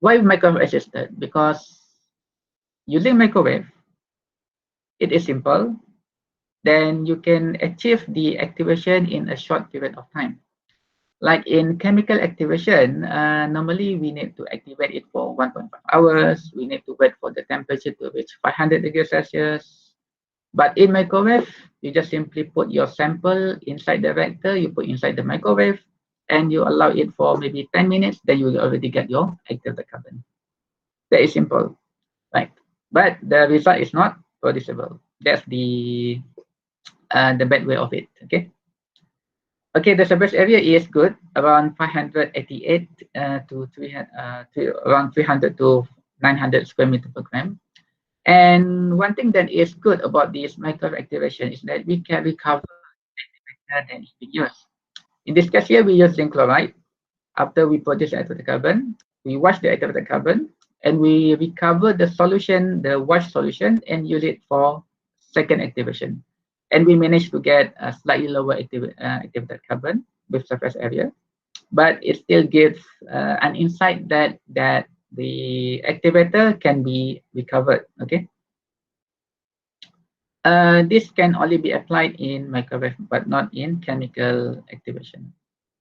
Why microwave assisted? Because using microwave, it is simple. Then you can achieve the activation in a short period of time. Like in chemical activation, normally we need to activate it for 1.5 hours. We need to wait for the temperature to reach 500 degrees Celsius. But in microwave, you just simply put your sample inside the reactor, you put inside the microwave, and you allow it for maybe 10 minutes, then you will already get your activated carbon. That is simple, right? But the result is not producible. That's the bad way of it, okay? Okay, the surface area is good, around 588 to 300, around 300 to 900 square meter per gram. And one thing that is good about this microwave activation is that we can recover activator that is being used. In this case here, we use zinc chloride. After we produce the activated carbon, we wash the activated carbon, and we recover the solution, the washed solution, and use it for second activation. And we managed to get a slightly lower activated carbon with surface area, but it still gives an insight that the activator can be recovered. Okay. This can only be applied in microwave, but not in chemical activation,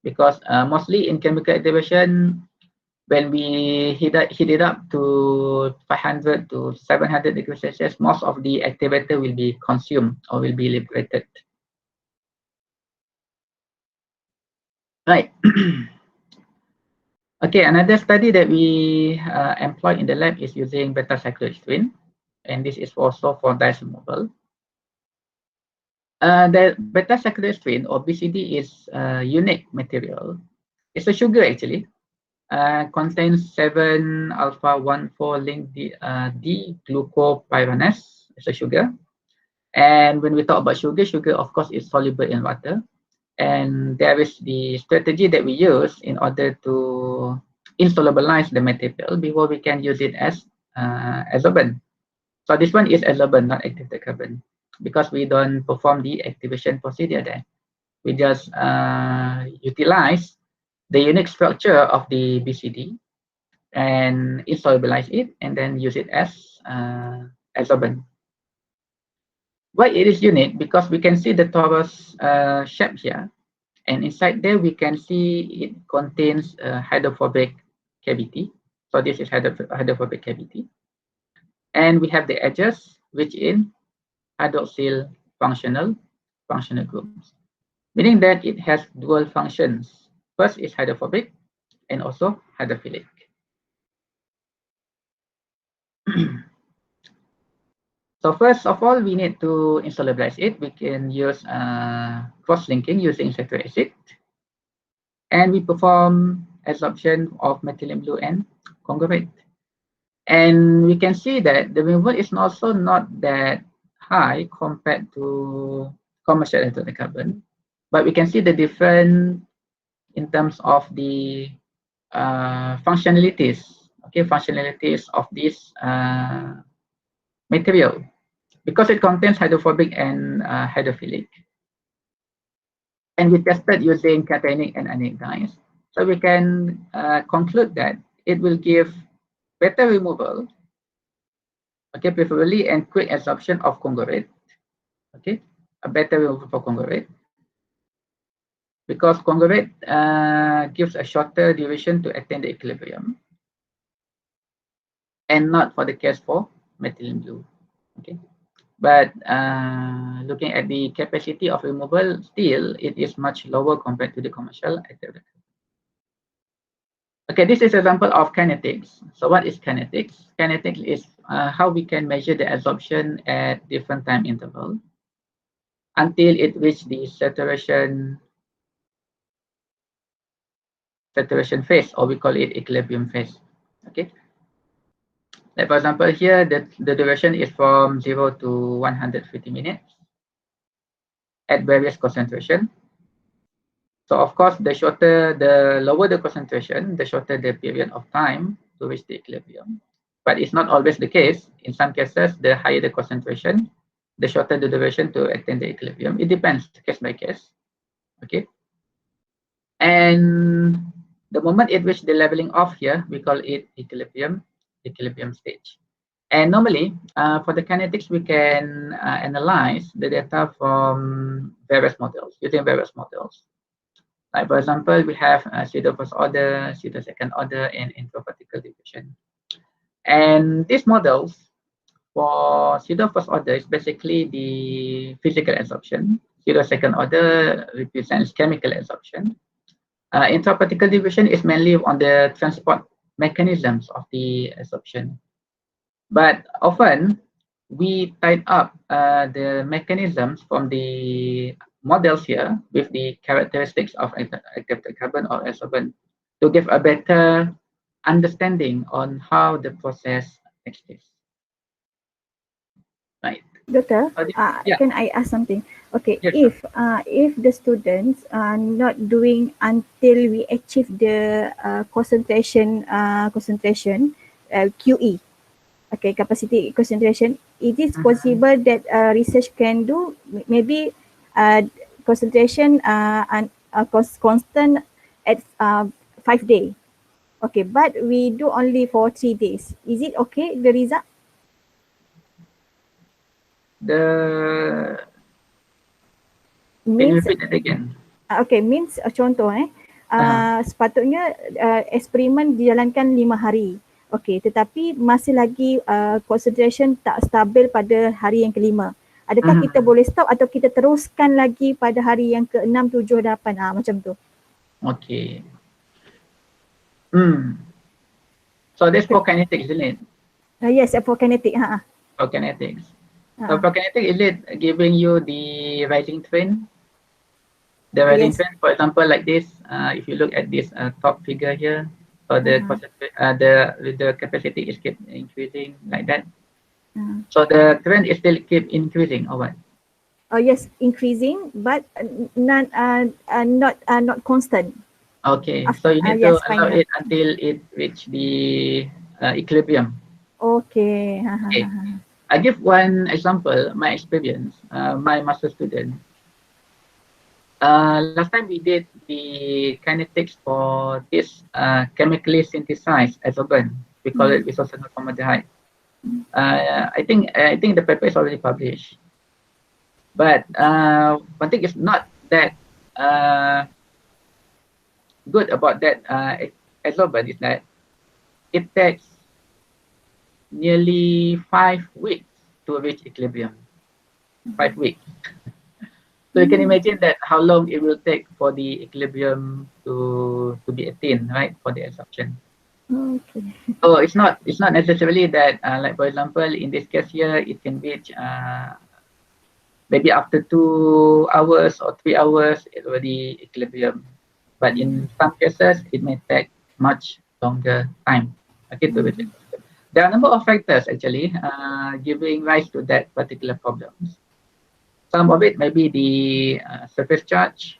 because mostly in chemical activation, when we heat it up to 500 to 700 degrees Celsius, most of the activator will be consumed or will be liberated. Right. Okay, another study that we employ in the lab is using beta-cyclohexene, and this is also for dyes removal. The beta-cyclohexene or BCD is a unique material. It's a sugar actually. Contains 7-alpha-1,4-link D-glucopyranose. It's a sugar. And when we talk about sugar, of course is soluble in water. And there is the strategy that we use in order to insolubilize the material before we can use it as adsorbent. So this one is adsorbent, not activated carbon, because we don't perform the activation procedure there. We just utilize the unique structure of the BCD and insolubilize it and then use it as adsorbent. Why it is unique? Because we can see the torus shape here, and inside there we can see it contains a hydrophobic cavity. So this is hydrophobic cavity, and we have the edges which in hydroxyl functional groups, meaning that it has dual functions. First is hydrophobic and also hydrophilic. So first of all, we need to insolubilize it. We can use cross-linking using citric acid, and we perform adsorption of methylene blue and conjugate. And we can see that the removal is also not that high compared to commercial activated carbon, but we can see the difference in terms of the functionalities, functionalities of this material, because it contains hydrophobic and hydrophilic. And we tested using cationic and anionic dyes. So we can conclude that it will give better removal, preferably, and quick absorption of conglomerate, a better removal for conglomerate, because conglomerate gives a shorter duration to attain the equilibrium, and not for the case for methylene blue. But looking at the capacity of removal, still it is much lower compared to the commercial active. This is an example of kinetics. So what is kinetics? Kinetics is how we can measure the absorption at different time interval until it reaches the saturation phase, or we call it equilibrium phase. Like for example, here the duration is from 0 to 150 minutes at various concentration. So of course, the lower the concentration, the shorter the period of time to reach the equilibrium. But it's not always the case. In some cases, the higher the concentration, the shorter the duration to attain the equilibrium. It depends case by case. And the moment it reaches the leveling off here, we call it equilibrium stage. And normally, for the kinetics, we can analyze the data from various models, using various models. Like for example, we have pseudo first order, pseudo second order, and intraparticle diffusion. And these models for pseudo first order is basically the physical absorption. Pseudo second order represents chemical absorption. Intraparticle diffusion is mainly on the transport mechanisms of the absorption. But often, we tied up the mechanisms from the models here with the characteristics of active carbon or adsorbent to give a better understanding on how the process takes place. Right. Doctor, Yeah. can I ask something? Yes, if the students are not doing until we achieve the concentration QE, capacity concentration, it is possible that research can do maybe concentration and constant at 5 days. But we do only for 3 days. Is it okay, the result? Can you repeat that again? Means contoh sepatutnya eksperimen dijalankan 5 hari. Tetapi masih lagi concentration tak stabil pada hari yang kelima. Adakah kita boleh stop atau kita teruskan lagi pada hari yang ke-6, 7, 8 macam tu? So that's for kinetics, isn't it? Yes, for kinetic. For kinetics. So for kinetic, is it giving you the rising trend? The rising trend, for example, like this. If you look at this top figure here, so the capacity is keep increasing like that. So the trend is still keep increasing, or what? Oh yes, increasing, but not constant. So you need to allow it until it reach the equilibrium. I give one example, my experience, my master student. Last time we did the kinetics for this chemically synthesized adsorbent. We call it isocyanated formaldehyde. I think the paper is already published. But one thing is not that good about that adsorbent is that it takes nearly 5 weeks to reach equilibrium. 5 weeks. So you can imagine that how long it will take for the equilibrium to be attained, right? For the absorption. So it's not necessarily that like for example in this case here it can reach maybe after 2 hours or 3 hours it already equilibrium. But in some cases it may take much longer time. To reach it. There are a number of factors actually giving rise to that particular problems. Some of it may be the surface charge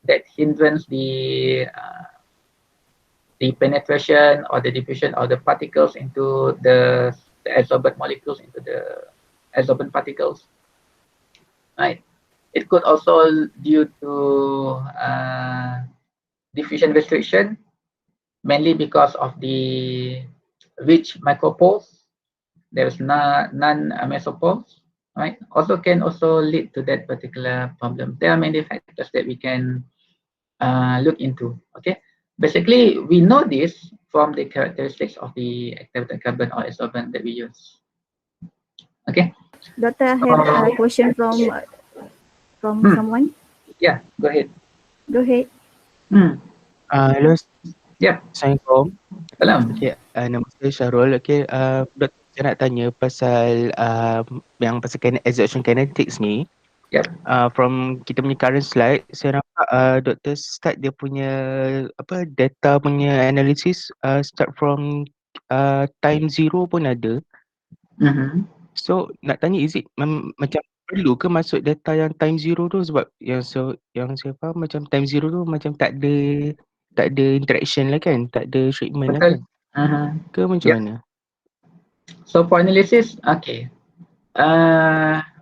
that hinders the the penetration or the diffusion of the particles into the adsorbent molecules into the adsorbent particles, right? It could also due to diffusion restriction, mainly because of the rich micropoles. There's none mesopoles, right? Also can also lead to that particular problem. There are many factors that we can look into. Okay, basically we know this from the characteristics of the activated carbon or adsorbent that we use. Okay. Doctor, I have a question from Hmm. someone. Yeah, go ahead. Go ahead. Hello, Yeah. Assalamualaikum. Salam. Okay, nama saya Syarul. Okay, Doktor, saya nak tanya pasal yang pasal adsorption kinetics ni. Yep. From kita punya current slide, saya nampak Doktor start dia punya data punya analysis start from time zero pun ada. So nak tanya, is it macam perlu ke masuk data yang time zero tu, sebab yang saya faham macam time zero tu macam tak ada interaction lah kan, tak ada treatment lah kan, ke macam mana? So for analysis, okay.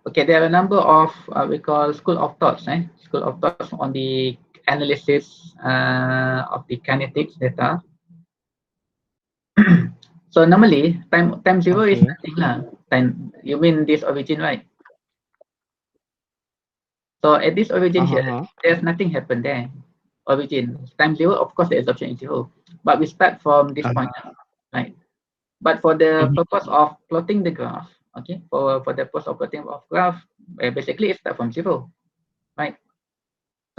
Okay, there are a number of we call school of thoughts, school of thoughts on the analysis of the kinetics data. So normally time zero is nothing lah. Time, you mean this origin, right? So at this origin here, there's nothing happened there. Origin time zero, of course the absorption is zero, but we start from this point, right? But for the purpose of plotting the graph, okay, for the purpose of plotting of graph, basically it start from zero, right?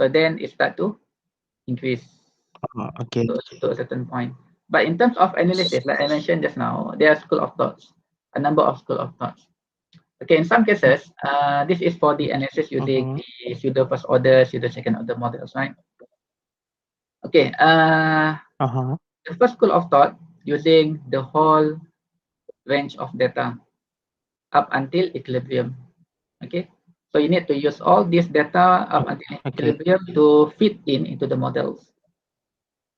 So then it start to increase to a certain point. But in terms of analysis, like I mentioned just now, there are school of thoughts, a number of school of thoughts. Okay, in some cases, this is for the analysis using the pseudo first order, pseudo second order models, right? Okay, the first school of thought using the whole range of data up until equilibrium. Okay, so you need to use all this data up until equilibrium to fit into the models.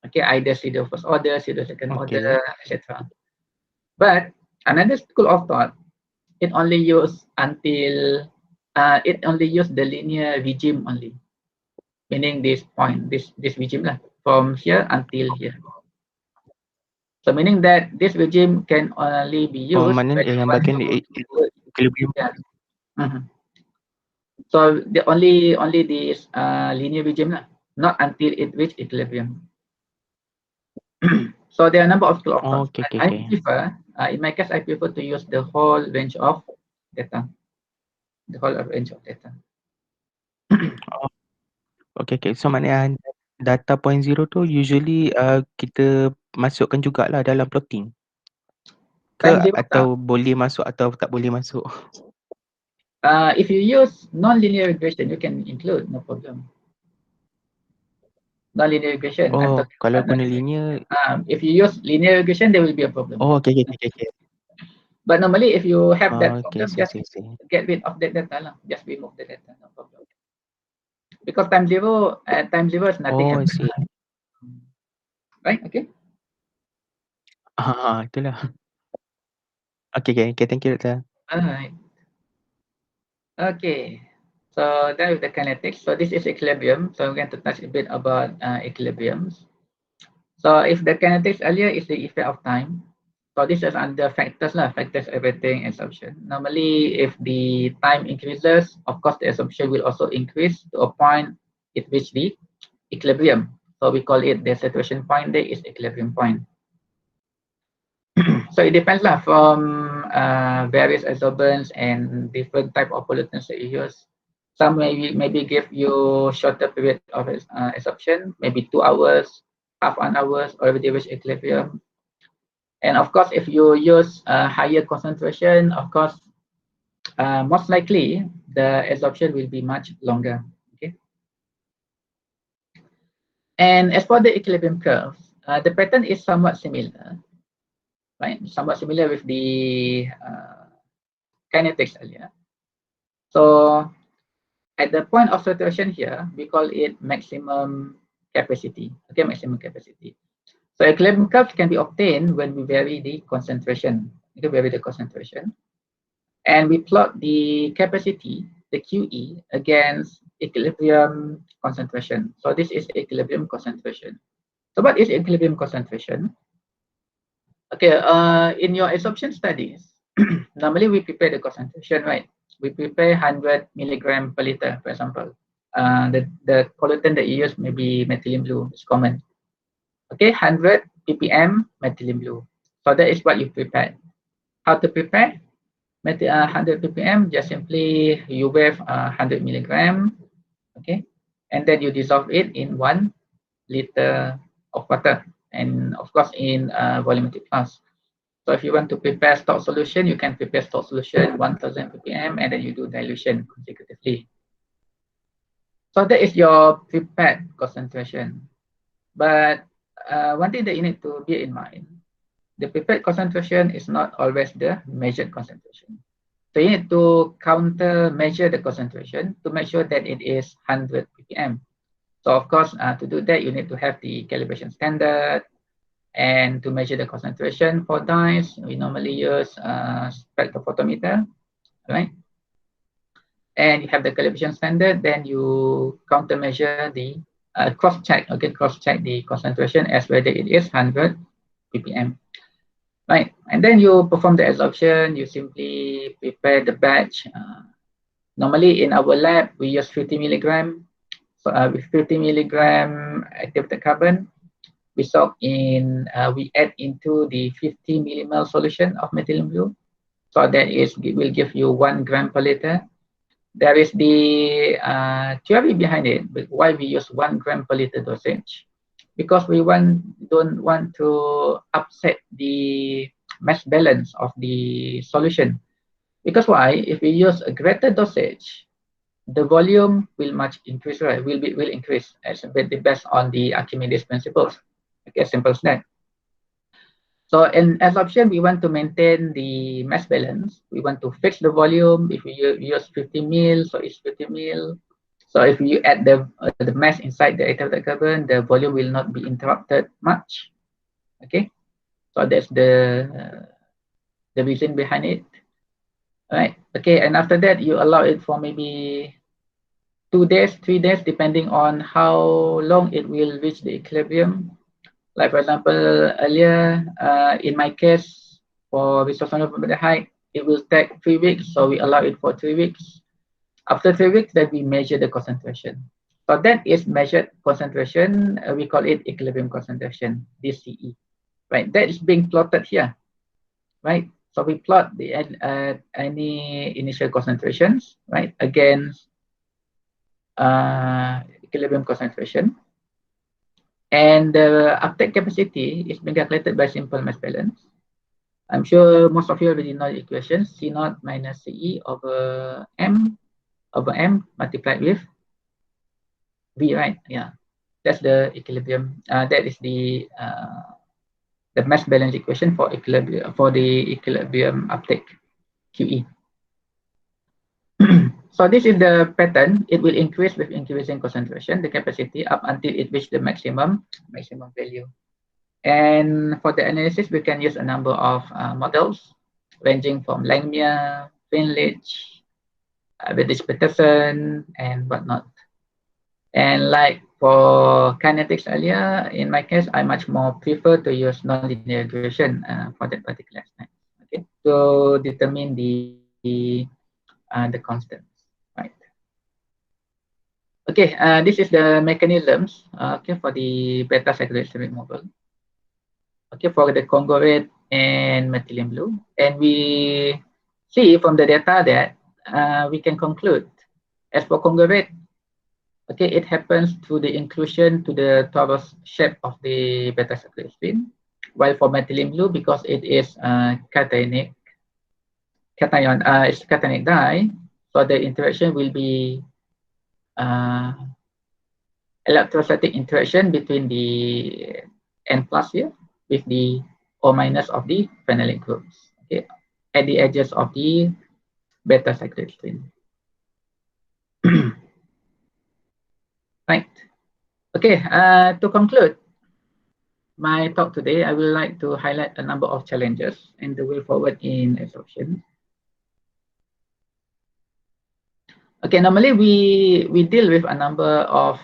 Okay, either pseudo first order, pseudo second order, etc. But another school of thought, it only use until it only use the linear regime only, meaning this point, this regime lah, from here until here. So meaning that this regime can only be used. Yang bagian equilibrium. So the only this linear regime lah, not until it reach equilibrium. So there are a number of school of thoughts. I prefer, in my case, I prefer to use the whole range of data. The whole range of data. Okay. So maknanya data point zero tu usually kita masukkan jugalah dalam plotting. Ke atau boleh masuk atau tak boleh masuk? If you use non-linear regression, you can include, no problem. Non-linear regression. Oh, kalau guna linear. If you use linear regression, there will be a problem. Oh, okay. But normally, if you have that problem, just see. get rid of that data lah. Just remove the data, no problem. Because time zero is nothing. Oh, I see. Right? Okay. Itulah. Okay. Thank you, Doctor. Alright. Okay. So that is the kinetics. So this is equilibrium. So we're going to touch a bit about equilibriums. So if the kinetics earlier is the effect of time, so this is under factors lah, factors everything absorption. Normally, if the time increases, of course the absorption will also increase to a point at which the equilibrium. So we call it the saturation point. There is equilibrium point. So it depends lah from various adsorbents and different type of pollutants that you use. Some maybe give you shorter period of absorption, maybe 2 hours, half an hour, or they reach equilibrium. And of course, if you use higher concentration, of course, most likely the absorption will be much longer. Okay. And as for the equilibrium curve, the pattern is somewhat similar. Right, somewhat similar with the kinetics earlier. So at the point of saturation here, we call it maximum capacity. Okay, maximum capacity. So equilibrium curves can be obtained when we vary the concentration. We vary the concentration, and we plot the capacity, the QE, against equilibrium concentration. So this is equilibrium concentration. So what is equilibrium concentration? Okay, in your absorption studies, normally we prepare the concentration, right? We prepare 100 milligram per liter, for example. The pollutant that you use may be methylene blue, it's common. Okay, 100 ppm methylene blue. So that is what you prepare. How to prepare? 100 ppm, just simply you weigh 100 milligram, okay, and then you dissolve it in 1 liter of water, and of course in volumetric flask. So if you want to prepare stock solution, you can prepare stock solution 1000 ppm, and then you do dilution consecutively. So that is your prepared concentration. But one thing that you need to bear in mind, the prepared concentration is not always the measured concentration. So you need to counter measure the concentration to make sure that it is 100 ppm. So of course, to do that, you need to have the calibration standard, and to measure the concentration for dyes, we normally use spectrophotometer, right? And you have the calibration standard, then you countermeasure the cross-check, okay, cross-check the concentration as whether it is 100 ppm, right? And then you perform the absorption, you simply prepare the batch. Normally in our lab, we use 50 milligram. So with 50 milligram activated carbon, we soak in, we add into the 50 millimole solution of methylene blue. So that is, will give you 1 gram per liter. There is the theory behind it, but why we use 1 gram per liter dosage. Because we don't want to upset the mass balance of the solution. Because why? If we use a greater dosage, the volume will much increase, right? Will increase as based on the Archimedes principles. Okay, simple as that. So in absorption, we want to maintain the mass balance. We want to fix the volume. If we use 50 mil, so it's 50 mil. So if you add the mass inside the activated carbon, the volume will not be interrupted much. Okay, so that's the reason behind it. All right. Okay, and after that, you allow it for maybe 2 days, 3 days, depending on how long it will reach the equilibrium. Like for example, earlier in my case for resorption formaldehyde, it will take 3 weeks, so we allow it for 3 weeks. After 3 weeks, then we measure the concentration. So that is measured concentration. We call it equilibrium concentration, DCE. Right, that is being plotted here. Right, so we plot the any initial concentrations, right, against equilibrium concentration. And the uptake capacity is being calculated by simple mass balance. I'm sure most of you already know the equation, C naught minus CE over M multiplied with V, right? Yeah, that's the equilibrium. That is the mass balance equation for equilibrium, for the equilibrium uptake, QE. So this is the pattern. It will increase with increasing concentration, the capacity, up until it reaches the maximum value. And for the analysis, we can use a number of models ranging from Langmuir, Finlich, Wittich-Peterson, and whatnot. And like for kinetics earlier, in my case, I much more prefer to use nonlinear regression for that particular aspect, okay, to determine the constants, right? Okay, this is the mechanisms, okay, for the beta cyclohexane model. Okay, for the congruent and methylene blue, and we see from the data that we can conclude, as for congruent, okay, it happens through the inclusion to the torus shape of the beta cyclohexane, while for methylene blue, because it is cationic cation, it's cationic dye, so the interaction will be electrostatic interaction between the N plus here with the O minus of the phenolic groups, okay, at the edges of the beta cyclohexane. Right. Okay, to conclude, my talk today, I would like to highlight a number of challenges and the way forward in adsorption. Okay, normally we deal with a number of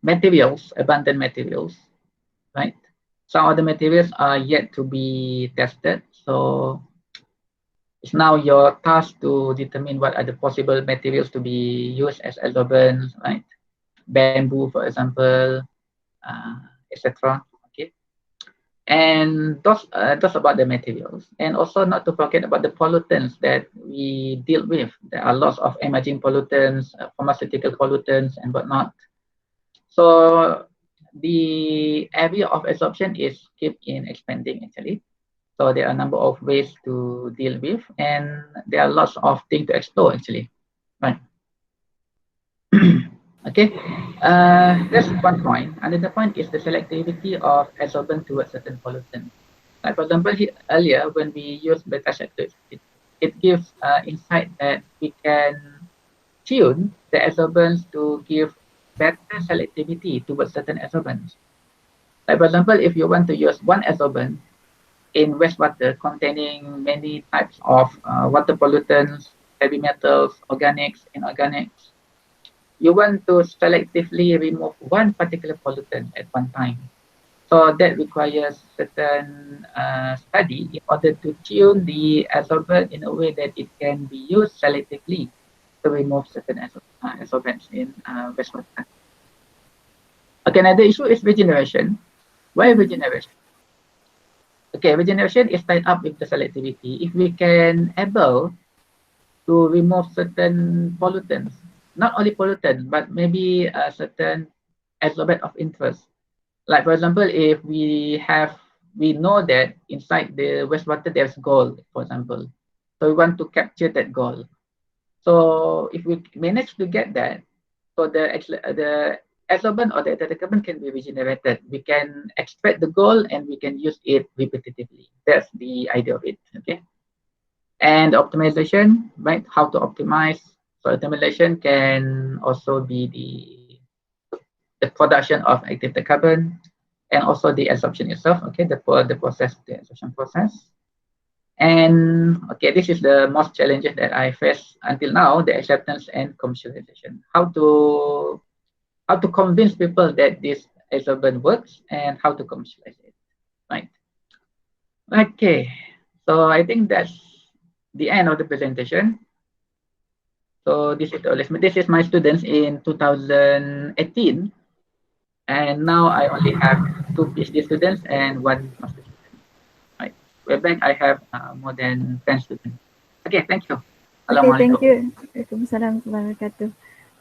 materials, abundant materials, right? Some of the materials are yet to be tested, so it's now your task to determine what are the possible materials to be used as adsorbents, right? Bamboo, for example, etc. Okay, and those about the materials, and also not to forget about the pollutants that we deal with. There are lots of emerging pollutants, pharmaceutical pollutants, and whatnot. So the area of adsorption is keep in expanding actually. So there are a number of ways to deal with, and there are lots of things to explore actually, right? Okay, that's one point. Another point is the selectivity of adsorbent towards certain pollutants. Like for example, earlier when we use beta acceptors, it gives insight that we can tune the adsorbents to give better selectivity towards certain adsorbents. Like for example, if you want to use one adsorbent in wastewater containing many types of water pollutants, heavy metals, organics, inorganics, you want to selectively remove one particular pollutant at one time. So that requires certain study in order to tune the adsorbent in a way that it can be used selectively to remove certain adsorbents in wastewater. Okay, another issue is regeneration. Why regeneration? Okay, regeneration is tied up with the selectivity. If we can able to remove certain pollutants, not only pollutants, but maybe a certain adsorbent of interest. Like for example, if we know that inside the wastewater there's gold, for example. So we want to capture that gold. So if we manage to get that, so the adsorbent or the carbon can be regenerated. We can extract the gold and we can use it repetitively. That's the idea of it. Okay. And optimization, right? How to optimize. So optimization can also be the production of active carbon and also the adsorption itself. Okay, the process, the adsorption process. And okay, this is the most challenges that I faced until now: the acceptance and commercialization. How to convince people that this adsorbent works and how to commercialize it, right? Okay, so I think that's the end of the presentation. So this is my students in 2018, and now I only have 2 PhD students and 1 master student. Right. Webbank I have more than 10 students. Okay, thank you. Okay, thank you. Waalaikumsalam warahmatullahi wabarakatuh.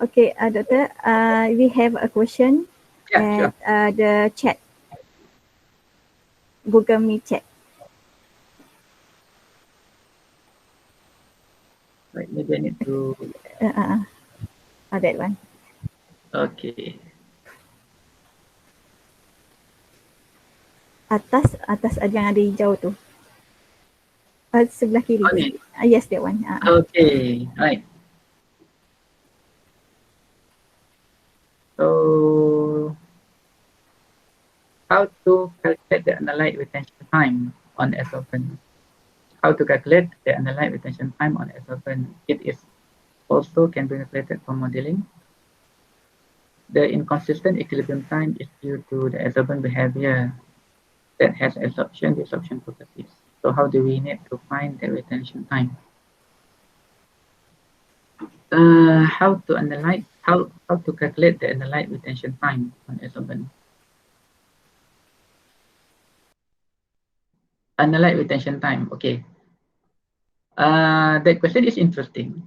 Okay, Doctor, we have a question Yeah, at the chat, Google Meet chat. Right, maybe I need to. That one. Okay. Atas yang ada hijau tu. Sebelah kiri. Okay. Yes, that one. Okay, right. So, how to calculate the analyte retention time on adsorbent? How to calculate the analyte retention time on adsorbent? It is also can be calculated for modeling. The inconsistent equilibrium time is due to the adsorbent behavior that has adsorption desorption properties. So how do we need to find the retention time? How to analyze, how to calculate the analyte retention time on adsorbent? Analyte retention time, okay. That question is interesting.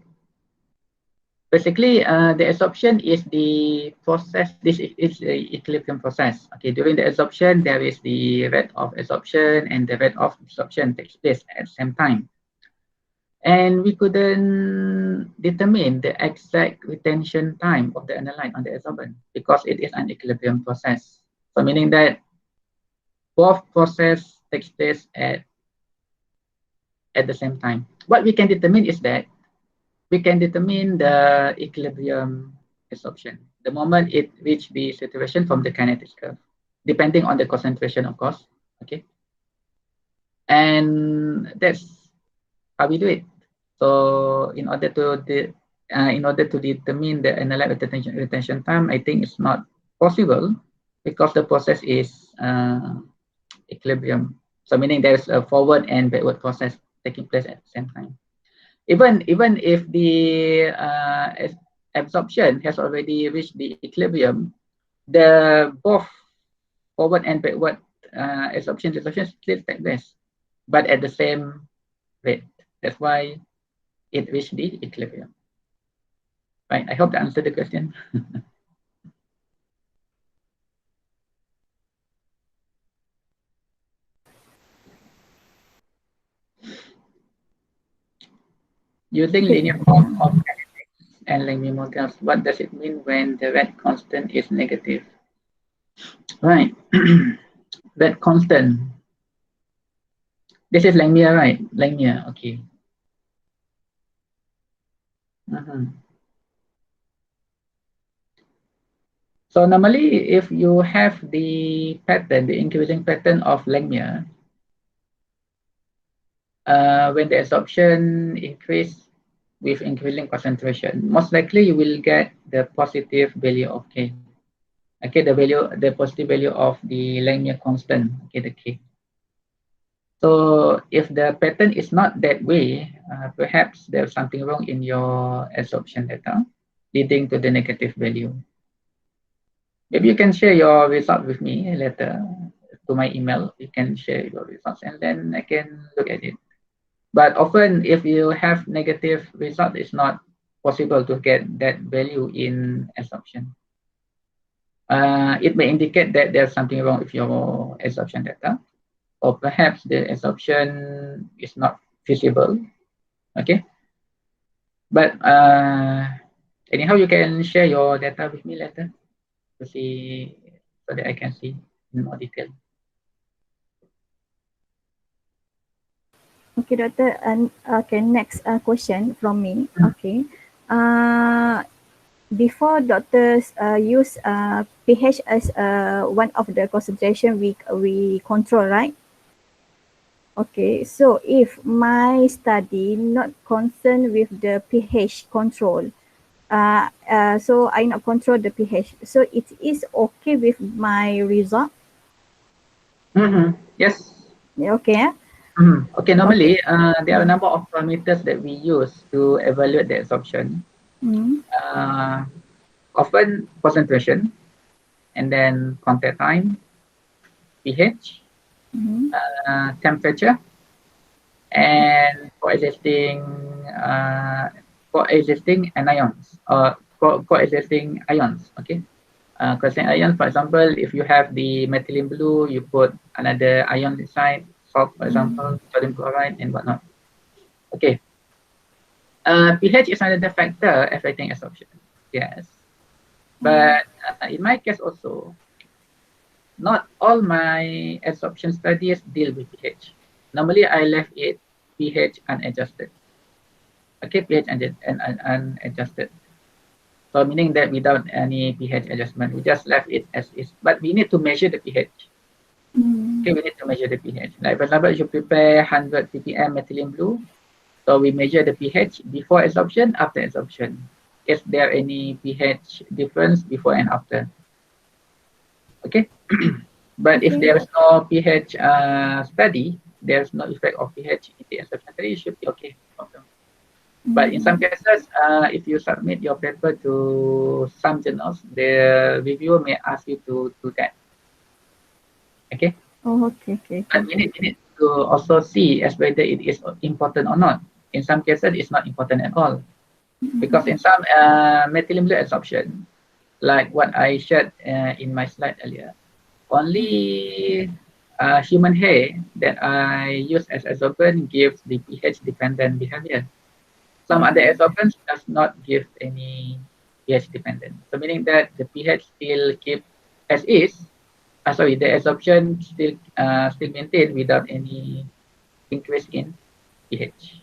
Basically, the adsorption is the process. This is the equilibrium process. Okay, during the adsorption, there is the rate of adsorption and the rate of desorption takes place at the same time. And we couldn't determine the exact retention time of the analyte on the adsorbent because it is an equilibrium process. So meaning that both process takes place at the same time. What we can determine is that we can determine the equilibrium adsorption the moment it reaches the saturation from the kinetics curve. depending on the concentration, of course. Okay, and that's how we do it. So in order to determine the analyte retention time, I think it's not possible because the process is equilibrium. So meaning there's a forward and backward process taking place at the same time. Even if the absorption has already reached the equilibrium, the both forward and backward absorption still take place, but at the same rate. That's why it reached the equilibrium. Right. I hope that answered the question. Using linear form of kinetics and Langmuir models, what does it mean when the red constant is negative? Right. Red constant. This is Langmuir, right? Langmuir, okay. So normally, if you have the pattern, the increasing pattern of Langmuir, when the absorption increase with increasing concentration, most likely you will get the positive value of K. Okay, the positive value of the Langmuir constant, okay, the K. So if the pattern is not that way, perhaps there's something wrong in your absorption data, leading to the negative value. Maybe you can share your result with me later to my email. You can share your results and then I can look at it. But often if you have negative result, it's not possible to get that value in absorption. It may indicate that there's something wrong with your absorption data, or perhaps the absorption is not feasible. Okay. But anyhow, you can share your data with me later to see so that I can see in more detail. Okay, Doctor. And okay, next question from me. Okay. Before doctors use pH as one of the concentration we control, right? Okay, so if my study not concerned with the pH control, so I not control the pH, so it is okay with my result? Yes. Okay. Okay, normally there are a number of parameters that we use to evaluate the absorption. Often concentration, and then contact time, pH, temperature, and coexisting anions or coexisting ions. Okay, coexisting ions. For example, if you have the methylene blue, you put another ion inside, salt, for example, sodium chloride, and whatnot. Okay. pH is another factor affecting absorption. Yes, but in my case also, not all my absorption studies deal with pH. Normally, I left it pH unadjusted. Okay, pH unadjusted. So meaning that without any pH adjustment, we just left it as is. But we need to measure the pH. Okay, we need to measure the pH. Like for example, you prepare 100 ppm methylene blue. So we measure the pH before absorption, after absorption. Is there any pH difference before and after? Okay. But if there is no pH study, there's no effect of pH in the absorption study, it should be okay. But in some cases, if you submit your paper to some journals, the reviewer may ask you to do that. Okay. Oh, okay. And we need to also see as whether it is important or not. In some cases, it's not important at all. Because in some methylene blue absorption, like what I shared in my slide earlier, only human hair that I use as adsorbent gives the pH dependent behavior. Some other adsorbents does not give any pH dependent. So meaning that the pH still keep as is. The absorption still maintained without any increase in pH.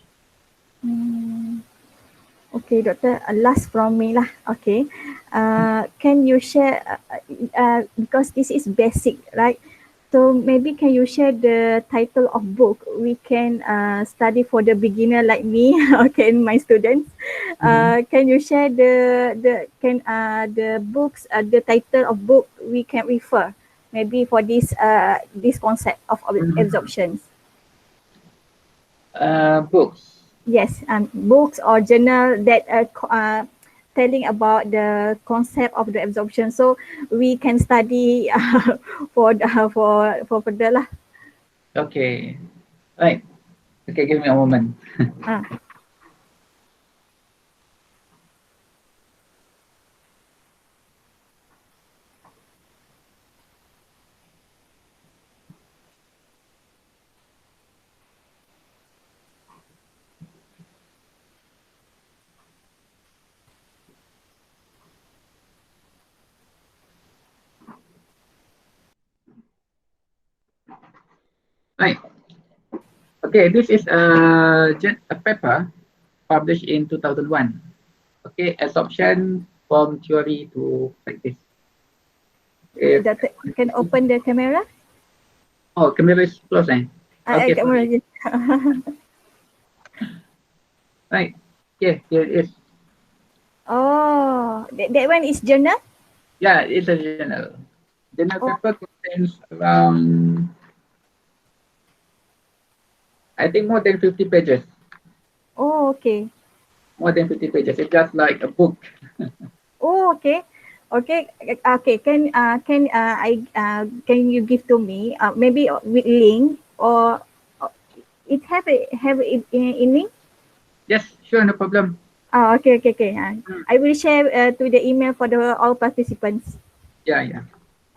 Okay, Doctor. Last from me lah. Okay. Can you share, because this is basic, right? So maybe can you share the title of book we can study for the beginner like me, okay, and my students. Can you share the books, the title of book we can refer maybe for this concept of absorptions? Books. Yes, books or journal that telling about the concept of the absorption, so we can study for further lah. Okay. Right. Okay, give me a moment. Ah. Right. Okay, this is a paper published in 2001. Okay, absorption from theory to practice. Doctor, can open the camera? Oh, camera is closed, eh? Okay, Camera. right. Okay, here it is. Oh, that one is journal? Yeah, it's a journal. Journal Oh. paper contains around, I think, more than 50 pages. Oh, okay. More than 50 pages. It's just like a book. Oh, okay. Okay, okay. Can you give to me maybe with link or it have it in link? Yes, sure, no problem. Oh, okay. I will share to the email for the all participants. Yeah.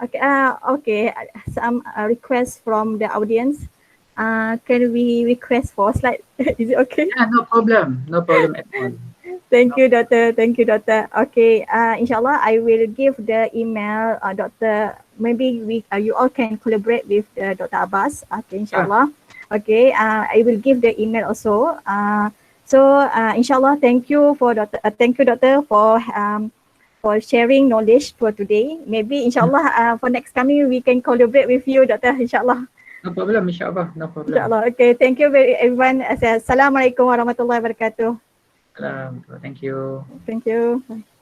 Okay. Okay. Some requests from the audience. Can we request for slide? Is it okay? Yeah, no problem. No problem at all. Thank you, Doctor. Okay. Inshallah, I will give the email, Doctor. Maybe you all can collaborate with Dr. Abbas. Okay, inshallah. Okay. I will give the email also. Inshallah, thank you Doctor, for sharing knowledge for today. Maybe inshallah for next coming we can collaborate with you, Doctor. Inshallah. No problem, inshallah. No problem. Inshallah. Okay. Thank you everyone. Assalamualaikum warahmatullahi wabarakatuh. Thank you. Thank you. Bye.